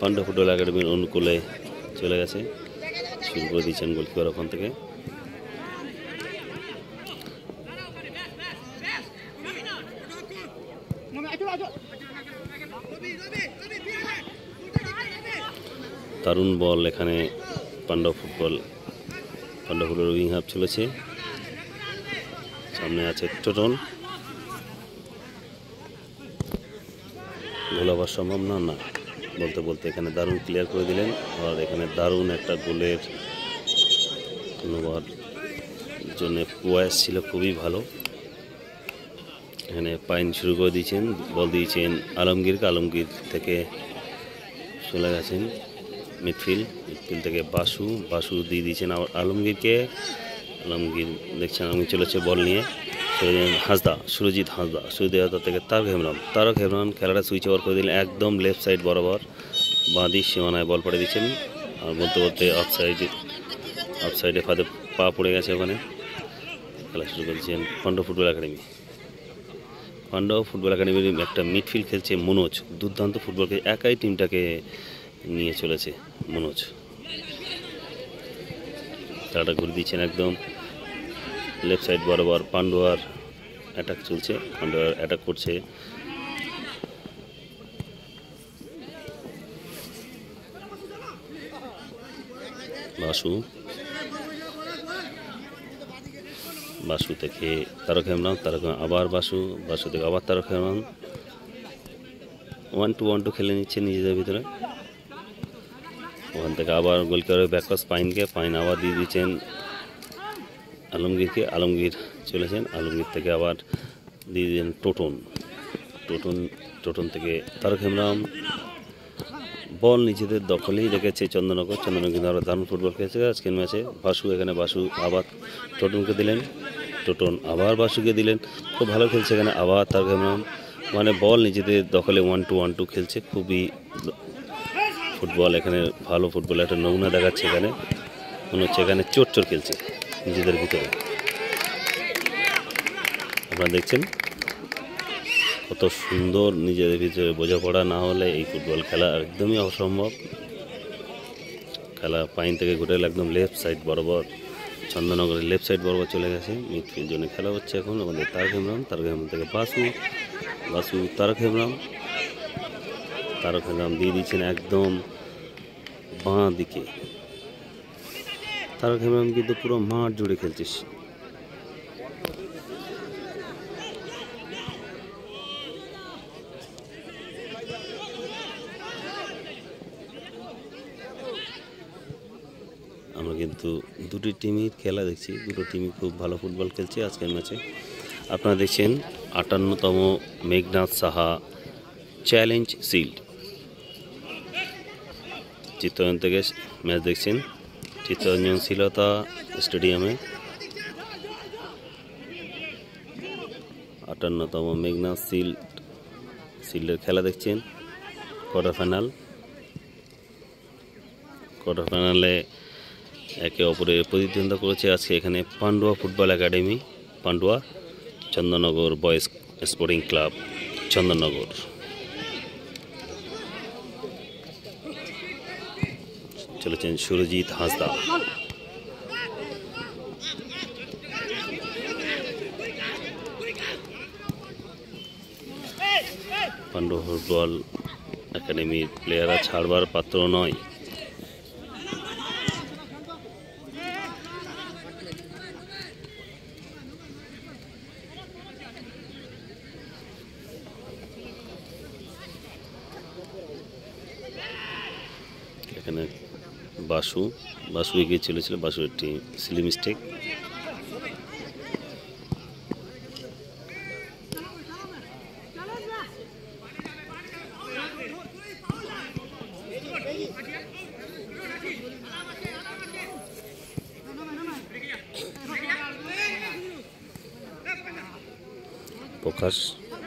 পান্ডব ফুটবল একাডেমির অনুকূলে চলে গেছে, শুরু করে দিয়েছেন গোলকিপার ওখান থেকে। দারুণ বল এখানে পান্ডব ফুটবল উইং হাফ চলেছে, সামনে আছে টোটন। গোল হওয়ার সম্ভব না, না বলতে বলতে এখানে দারুণ ক্লিয়ার করে দিলেন। আর এখানে দারুণ একটা গোলের ধন্যবাদ জন্য প্রয়াস ছিল খুবই ভালো। এখানে পাইন শুরু করে দিয়েছেন, বল দিয়েছেন আলমগীরকে, আলমগীর থেকে চলে গেছেন মিডফিল্ড থেকে বাসু দিয়ে দিয়েছেন আবার আলমগীরকে। আলমগীর দেখছেন আলমগীর চলেছে বল নিয়ে, সুরজিৎ হাসদা থেকে তারক হেমরাম খেলাটা সুইচ ওভার করে দিলেন একদম লেফট সাইড বরাবর, বাঁদিক সীমানায় বল পাঠিয়ে দিচ্ছেন। আর বলতে বলতে অফ সাইডে ফাঁদে পা পড়ে গেছে, ওখানে খেলা শুরু করেছেন পান্ডব ফুটবল একাডেমির একটা মিডফিল্ড খেলছে মনোজ, দুর্দান্ত ফুটবলকে একাই টিমটাকে নিয়ে চলেছে মনোজ। খেলাটা ঘুরে দিচ্ছেন একদম লেফট সাইড বরাবর, পান্ডুয়ার অ্যাটাক চলছে, পান্ডুয়ার অ্যাটাক করছে। বাসু থেকে তারক হেমরাম, আবার বাসু থেকে আবার তারক হেমরাম, 1-2 খেলে নিচ্ছে নিজেদের ভিতরে। ওখান থেকে আবার গোলকিপারের ব্যাকপাস পাইন আবার দিয়ে দিচ্ছেন আলমগীরকে, আলমগীর চলেছেন, আলমগীর থেকে আবার দিয়ে দিলেন টোটন থেকে তারক হেমরাম। বল নিজেদের দখলেই রেখেছে চন্দননগর কিন্তু আরও দারুণ ফুটবল খেলেছে আজকের ম্যাচে। বাসু আবার টোটনকে দিলেন, টোটন আবার বাসুকে দিলেন, খুব ভালো খেলছে এখানে আবার তারক হেমরাম। মানে বল নিজেদের দখলে 1-2 খেলছে, খুবই ফুটবল এখানে ভালো ফুটবল একটা নমুনা দেখাচ্ছে। এখানে মনে হচ্ছে এখানে চোর খেলছে নিজেদের ভিতরে। আপনারা দেখছেন কত সুন্দর, নিজেদের ভিতরে বোঝাপড়া না হলে এই ফুটবল খেলা একদমই অসম্ভব। খেলা পাইন থেকে ঘুরে একদম লেফট সাইড বরাবর, চন্দননগরের লেফট সাইড বরাবর চলে গেছে মিডফিল্ড জন্য খেলা হচ্ছে এখন। আমাদের তারক হেমরাম থেকে বাসু তারক হেমরাম দিয়ে দিচ্ছেন একদম বাঁ দিকে। তারক হেমরাম কিন্তু পুরো মাঠ জুড়ে খেলছিস। আমরা কিন্তু দুটি টিমই খেলা দেখছি, দুটো টিমই খুব ভালো ফুটবল খেলছে আজকের ম্যাচে। আপনারা দেখছেন 58তম মেঘনাথ সাহা চ্যালেঞ্জ শিল্ড চিত্তরঞ্জন থেকে ম্যাচ দেখছেন, চিত্তরঞ্জন শিলতা স্টেডিয়ামে 58তম মেঘনাথ শিল্ডের খেলা দেখছেন। কোয়ার্টার ফাইনালে একে অপরের প্রতিদ্বন্দ্বিতা করেছে আজকে এখানে Pandua football academy, Pandua, Chandannagar boys sporting club Chandannagar. চলেছেন সুরজিৎ হাসদা। পান্ডুয়া ফুটবল একাডেমির প্লেয়াররা ছাড়বার পাত্র নয়। এখানে বাসু এগিয়ে চলেছিল, বাসু একটি সিলি মিস্টেক।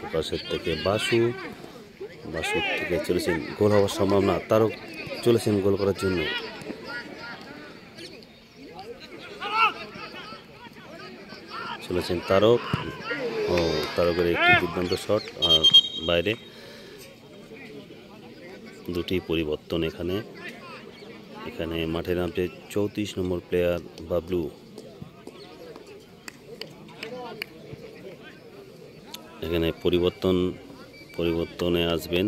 প্রকাশের থেকে বাসু থেকে চলেছেন, গোল হওয়ার সম্ভাবনা, তারও চলেছেন গোল করার জন্য। চলেছেন তারকের একটি দুর্দান্ত শট, আর বাইরে। দুটি পরিবর্তন এখানে। এখানে মাঠে নামছে 34 নম্বর প্লেয়ার বাবলু। এখানে পরিবর্তনে আসবেন।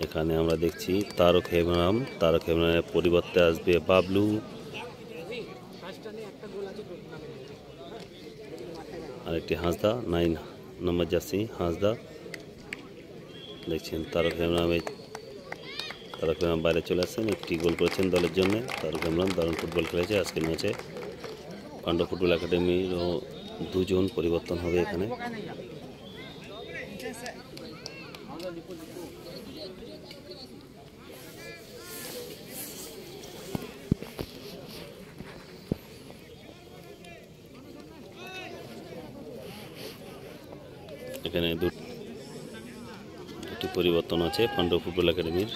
এখানে আমরা দেখছি তারক হেমরাম। তারক হেমরামের পরিবর্তে আসবে বাবলু। আরেকটি হাঁসদা, 9 নম্বর জার্সি হাঁসদা। দেখছেন তারক হেমরাম বাইরে চলে আসছেন, একটি গোল করেছেন দলের জন্য। তারক হেমরাম দারুণ ফুটবল খেলেছে আজকের ম্যাচে। পাণ্ডব ফুটবল একাডেমিরও 2 জন পরিবর্তন হবে এখানে। এখানে দুটি পরিবর্তন আছে পাণ্ডব ফুটবল একাডেমির।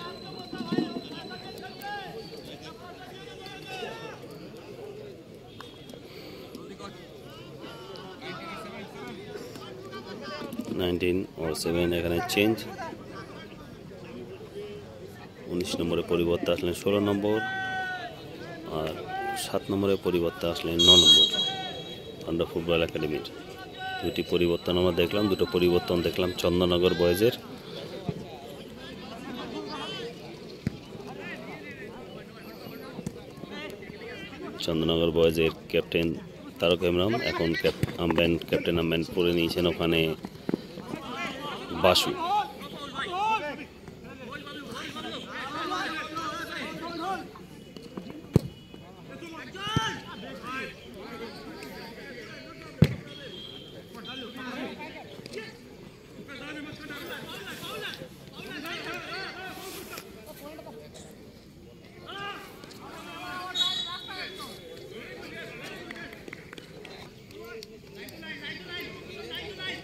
এখানে চেঞ্জ। 19 নম্বরে পরিবর্তে আসলেন 16 নম্বর, আর 7 নম্বরে পরিবর্তে আসলেন 9 নম্বর পাণ্ডব ফুটবল একাডেমির। দুটি পরিবর্তন আমরা দেখলাম। দুটো পরিবর্তন দেখলাম চন্দননগর বয়েজের। চন্দননগর বয়েজের ক্যাপ্টেন তারক হেমরাম, এখন ক্যাপ্টেন আম্বান পরে নিয়েছেন ওখানে বাসু।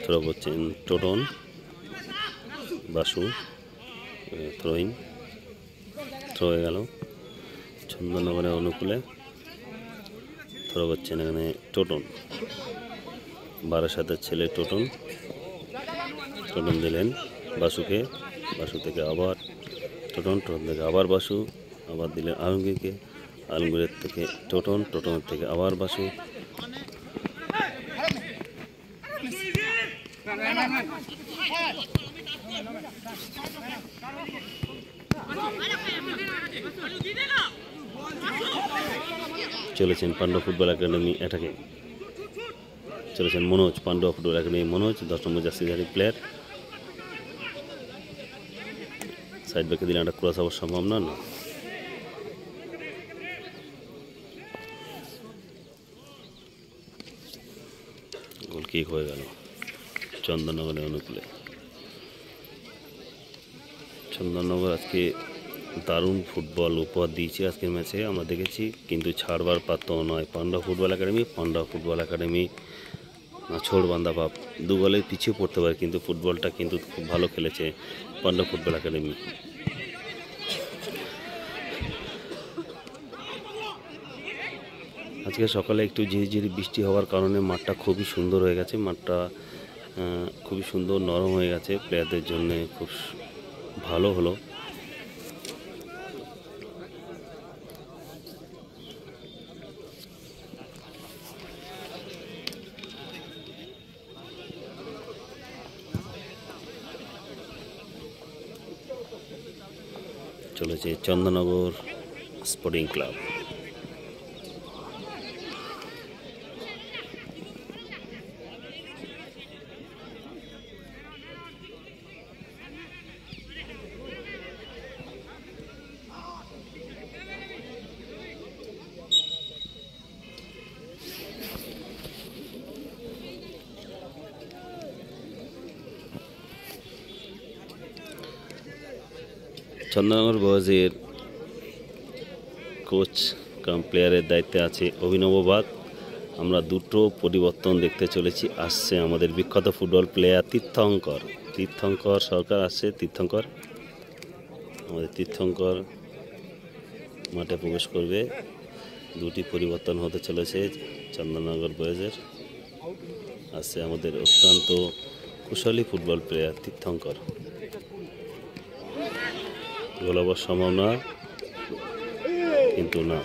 থ্রো করছেন টোটন, বাসু থ্রো হয়ে গেল চন্দননগরের অনুকূলে। থ্রো করছেন এখানে টোটন, বারাসাতের ছেলে টোটন দিলেন বাসুকে। বাসু থেকে আবার টোটন থেকে আবার বাসু, আবার দিলেন আলমগীরকে। আলমগীরের থেকে টোটনের থেকে আবার বাসু। চলেছেন পাণ্ডব ফুটবল একাডেমি অ্যাটাকে। চলেছেন মনোজ, পাণ্ডব ফুটবল একাডেমি মনোজ, 10 নম্বর জার্সিধারী প্লেয়ার। সাইড ব্যাকে দিলে একটা ক্রস হওয়ার সম্ভাবনা না। গোল কিক হয়ে গেল চন্দননগরের অনুকূলে। চন্দননগর আজকে দারুণ ফুটবল উপহার দিয়েছে আজকের ম্যাচে আমরা দেখেছি, কিন্তু ছাড়বার পাত্র নয় পাণ্ডব ফুটবল একাডেমি। ছোড়বান্ধা ভাব 2 গোলে পিছিয়ে পড়তে পারে, কিন্তু ফুটবলটা কিন্তু খুব ভালো খেলেছে পাণ্ডব ফুটবল একাডেমি। আজকে সকালে একটু ঝিরিঝিরি বৃষ্টি হওয়ার কারণে মাঠটা খুবই সুন্দর হয়ে গেছে। মাঠটা খুবই সুন্দর নরম হয়ে গেছে, প্লেয়ারদের জন্য খুব ভালো হলো। চলেছে চন্দননগর স্পোর্টিং ক্লাব। চন্দননগর বয়েজের কোচ কাম প্লেয়ারের দায়িত্বে আছে অভিনব বাগ। আমরা 2টো পরিবর্তন দেখতে চলেছি। আসছে আমাদের বিখ্যাত ফুটবল প্লেয়ার তীর্থঙ্কর সরকার আসছে। আমাদের তীর্থঙ্কর মাঠে প্রবেশ করবে। 2টি পরিবর্তন হতে চলেছে চন্দননগর বয়েজের। আসছে আমাদের অত্যন্ত কুশলী ফুটবল প্লেয়ার তীর্থঙ্কর। গোল হবার সম্ভাবনা, কিন্তু না।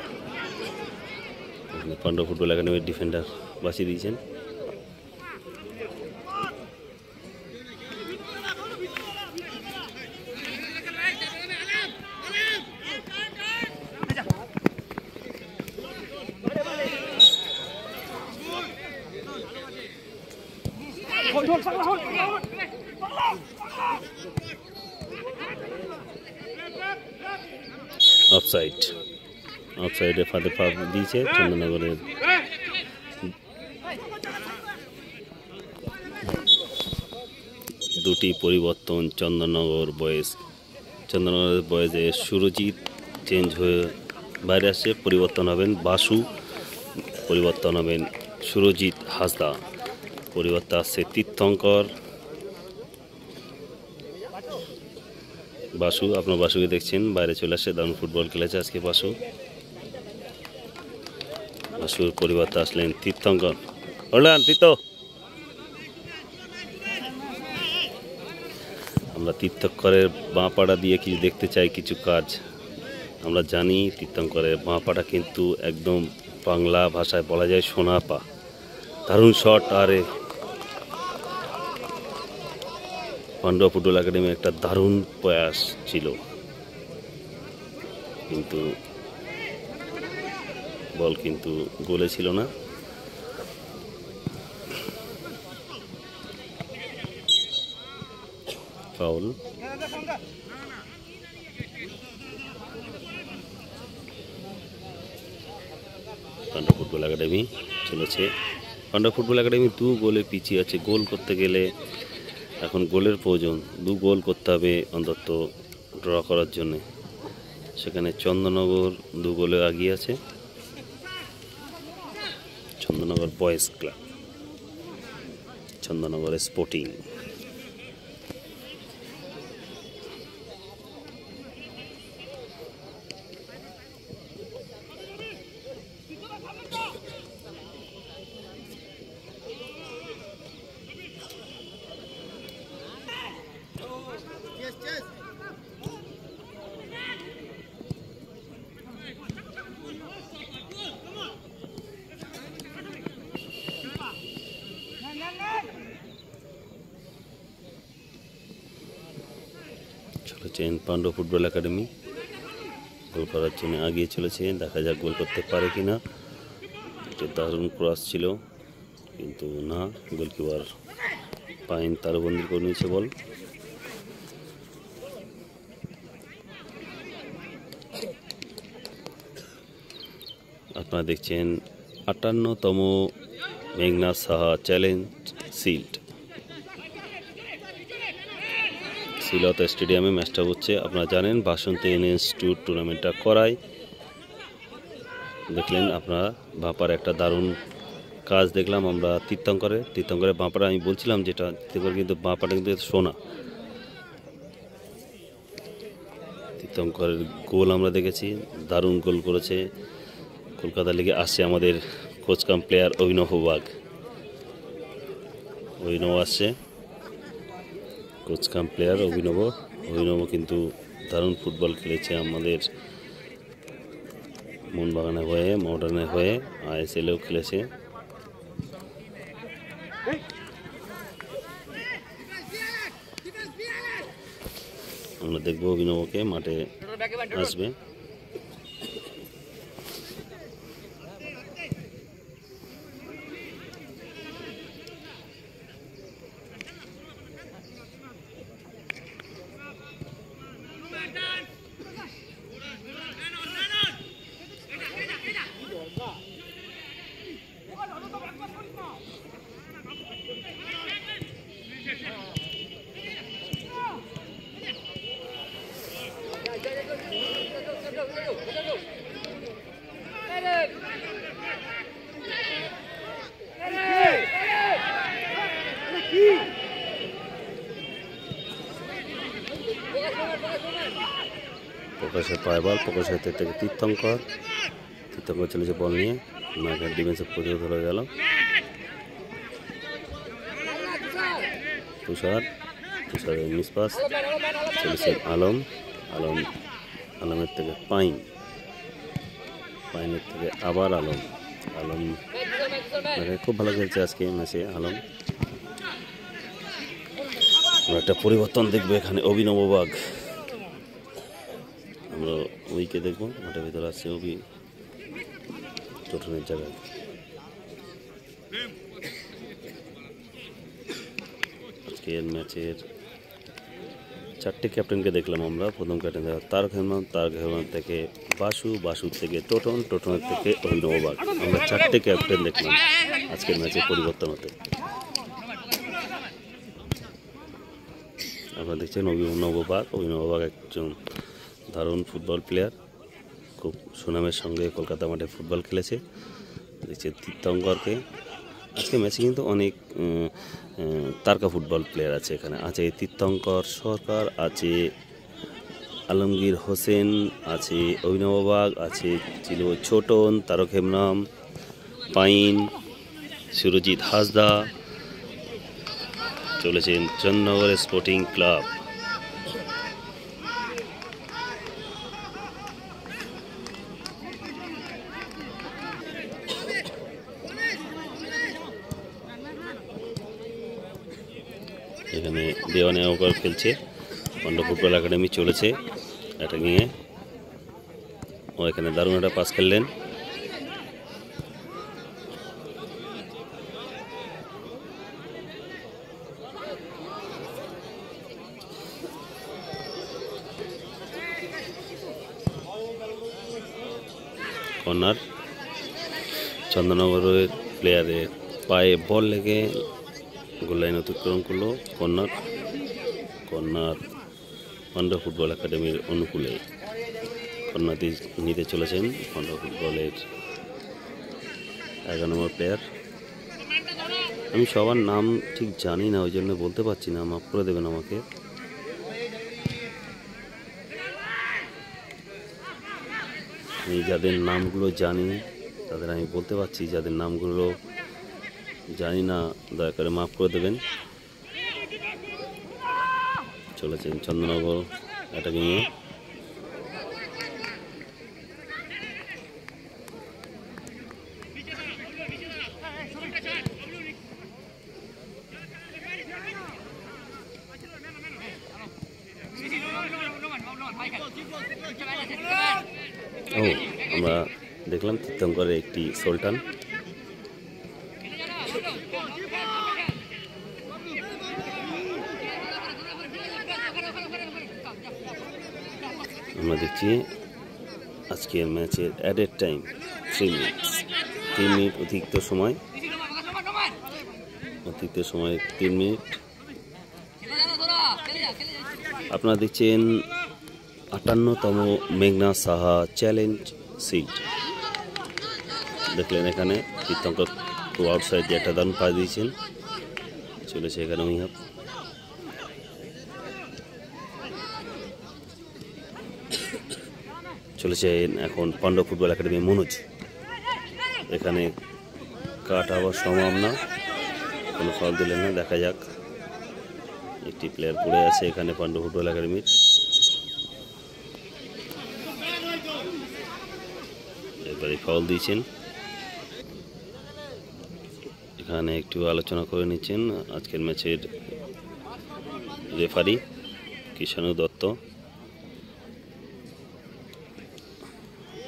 পাণ্ডব ফুটবল একাডেমির ডিফেন্ডার বাঁচিয়ে দিয়েছেন। অফসাইড, অফসাইডে ফাঁদে পা দিয়েছে চন্দননগরের দুটি পরিবর্তন। চন্দননগরের বয়েজে সুরজিৎ চেঞ্জ হয়ে বাইরে আসছে, পরিবর্তন হবেন বাসু, পরিবর্তন হবেন সুরজিৎ হাসদা, পরিবর্তন আসছে তীর্থঙ্কর। বাসু, আপনার বাসুকে দেখছেন বাইরে চলে আসছে, দারুণ ফুটবল খেলেছে আজকে বাসু। বাসুর পরিবর্তে আসলেন তীর্থঙ্কর। আমরা তীর্থঙ্করের বাঁ পাড়া দিয়ে কিছু দেখতে চাই, কিছু কাজ। আমরা জানি তীর্থঙ্করের বাঁ পাড়া কিন্তু একদম বাংলা ভাষায় বলা যায় সোনা পা। দারুণ শট, আর পাণ্ডব ফুটবল একাডেমি একটা দারুণ প্রয়াস ছিল, কিন্তু বল কিন্তু গোলে ছিল না। ফাউল। পাণ্ডব ফুটবল একাডেমি চলেছে। পাণ্ডব ফুটবল একাডেমি 2 গোলে পিছিয়ে আছে। গোল করতে গেলে এখন গোলের প্রয়োজন, 2 গোল করতে হবে অন্তত ড্র করার জন্য। সেখানে চন্দননগর 2 গোলে এগিয়ে আছে। Chandannagar boys club, Chandannagar sporting. চলেছেন পাণ্ডব ফুটবল একাডেমি, গোল করার জন্য এগিয়ে চলেছে। দেখা যাক গোল করতে পারে কিনা। একটা দারুণ ক্রস ছিল, কিন্তু না, গোলকিপার পাইন তারবন্দি করে নিয়েছে বল। আপনারা দেখছেন 58তম মেঘনাথ সাহা চ্যালেঞ্জ সিল্ড। সিলতা স্টেডিয়ামে ম্যাচটা হচ্ছে। আপনারা জানেন বাসন্তী ইনস্টিটিউট টুর্নামেন্টটা করায়। দেখলেন আপনারা বাঁপার একটা দারুণ কাজ দেখলাম আমরা তীর্থঙ্করের বাঁপাটা। আমি বলছিলাম যেটা তীর্থঙ্কর কিন্তু বাঁপাটা কিন্তু সোনা। তীর্থঙ্করের গোল আমরা দেখেছি, দারুণ গোল করেছে। কলকাতা লিগে আসছে আমাদের কোচ কাম প্লেয়ার অভিনব বাগ। অভিনব আসছে, কোচ কাম প্লেয়ার অভিনব কিন্তু দারুণ ফুটবল খেলেছে আমাদের মোহনবাগানের হয়ে, মডার্নের হয়ে, ISL-এও খেলেছে। আমরা দেখবো অভিনবকে মাঠে আসবে। প্রকাশের পায় বল, প্রকাশের থেকে তীর্থঙ্কর চলেছে বল নিয়ে, মাঠের ডিফেন্সে প্রতিরোধ হয়ে গেল। তুষারের মিস পাস চলেছে আলম, আলমের থেকে পাইনের থেকে আবার আলম খুব ভালো খেলছে আজকে ম্যাচে আলম। আমরা একটা পরিবর্তন দেখবো এখানে, অভিনব বাগ আমরা ওইকে দেখবো, মাঠের ভিতরে আসছে অভি টোটনের জায়গায়। আজকের ম্যাচের 4টে ক্যাপ্টেনকে দেখলাম আমরা। প্রথম ক্যাপ্টেন তারক হেমব্রম থেকে বাসুর থেকে টোটনের থেকে অভিনব বাগ। আমরা 4টে ক্যাপ্টেন দেখলাম আজকের ম্যাচে পরিবর্তন হতে। আপনারা দেখছেন অভিনব বাগ একজন দারুণ ফুটবল প্লেয়ার, খুব সুনামের সঙ্গে কলকাতা মাঠে ফুটবল খেলেছে। দেখছেন তীর্থঙ্করকে। আজকে ম্যাচে কিন্তু অনেক তারকা ফুটবল প্লেয়ার আছে। এখানে আছে তীর্থঙ্কর সরকার, আছে আলমগীর হোসেন, আছে অভিনব বাগ, ছিল ছোটন, তারক হেমব্রম, পাইন, সুরজিৎ হাসদা। চলেছেন চন্দননগর স্পোর্টিং ক্লাব। এখানে দেওয়ানে ওভার খেলছে, পান্ডব ফুটবল একাডেমি চলেছে অ্যাটাকিংয়ে। ও এখানে দারুণ একটা পাস খেললেন। কর্নার, চন্দননগরের প্লেয়ারের পায়ে বল লেগে গোল লাইন অতিক্রম করলো। কর্নার পান্ডব ফুটবল একাডেমির অনুকূলে কর্নার নিতে চলেছেন পান্ডব ফুটবলের 11 নম্বর প্লেয়ার। আমি সবার নাম ঠিক জানি না, ওই জন্য বলতে পারছি না, মাফ করে দেবেন আমাকে। আমি যাদের নামগুলো জানি তাদের আমি বলতে পারছি, যাদের নামগুলো জানি না দয়া করে মাফ করে দেবেন। চলেছেন চন্দননগর অ্যাটাকিংয়ে। আমরা দেখলাম তীর্থঙ্করের একটি সুলতান। আমরা দেখছি আজকের ম্যাচের অ্যাডেড টাইম 3 মিনিট অতিরিক্ত সময় 3 মিনিট। আপনারা দেখছেন 58তম মেঘনা সাহা চ্যালেঞ্জ সিট। দেখলেন এখানে তীর্থঙ্কর খুব আউটসাইড দিয়ে একটা দারুণ পাস দিয়েছেন। চলেছে এখানে উইহাব। চলেছে এখন পান্ডব ফুটবল একাডেমি মনোজ। এখানে কাট হওয়ার সম্ভাবনা, কোনো ফল দিলেন না। দেখা যাক, একটি প্লেয়ার পড়ে আছে এখানে পান্ডব ফুটবল একাডেমির। এবারে ফল দিয়েছেন। এখানে একটু আলোচনা করে নিচ্ছেন আজকের ম্যাচের রেফারি কিষাণু দত্ত।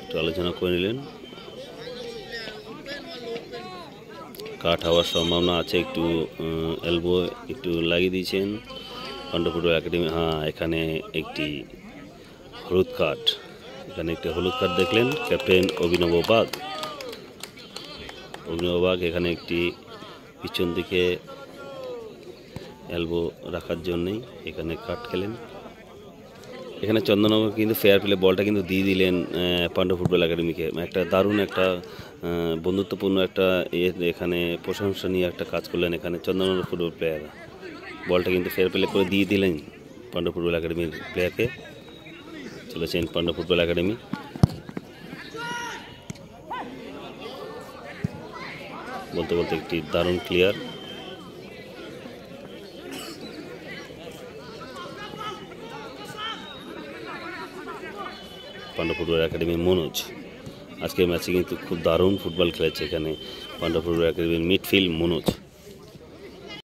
একটু আলোচনা করে নিলেন। কাট হওয়ার সম্ভাবনা আছে, একটু এলবো একটু লাগিয়ে দিয়েছেন পান্ডব ফুটবল একাডেমি। হ্যাঁ, এখানে একটি হলুদ কার্ড, দেখলেন ক্যাপ্টেন অভিনব বাগ। এখানে একটি পিছন দিকে এলবো রাখার জন্যই এখানে কাট খেলেন। এখানে চন্দননগর কিন্তু ফেয়ার প্লে বলটা কিন্তু দিয়ে দিলেন পান্ডব ফুটবল একাডেমিকে। একটা দারুণ একটা বন্ধুত্বপূর্ণ একটা এখানে প্রশংসনীয় একটা কাজ করলেন এখানে চন্দননগর ফুটবল প্লেয়ার। বলটা কিন্তু ফেয়ার প্লে করে দিয়ে দিলেন পান্ডব ফুটবল একাডেমির প্লেয়ারকে। চলেছেন পান্ডব ফুটবল একাডেমি। বলতে একটি দারুণ ক্লিয়ার। পাণ্ডব ফুটবল একাডেমির মনোজ। আজকের ম্যাচে কিন্তু খুব দারুণ ফুটবল খেলেছে এখানে পাণ্ডব ফুটবল একাডেমির মিডফিল্ড মনোজ।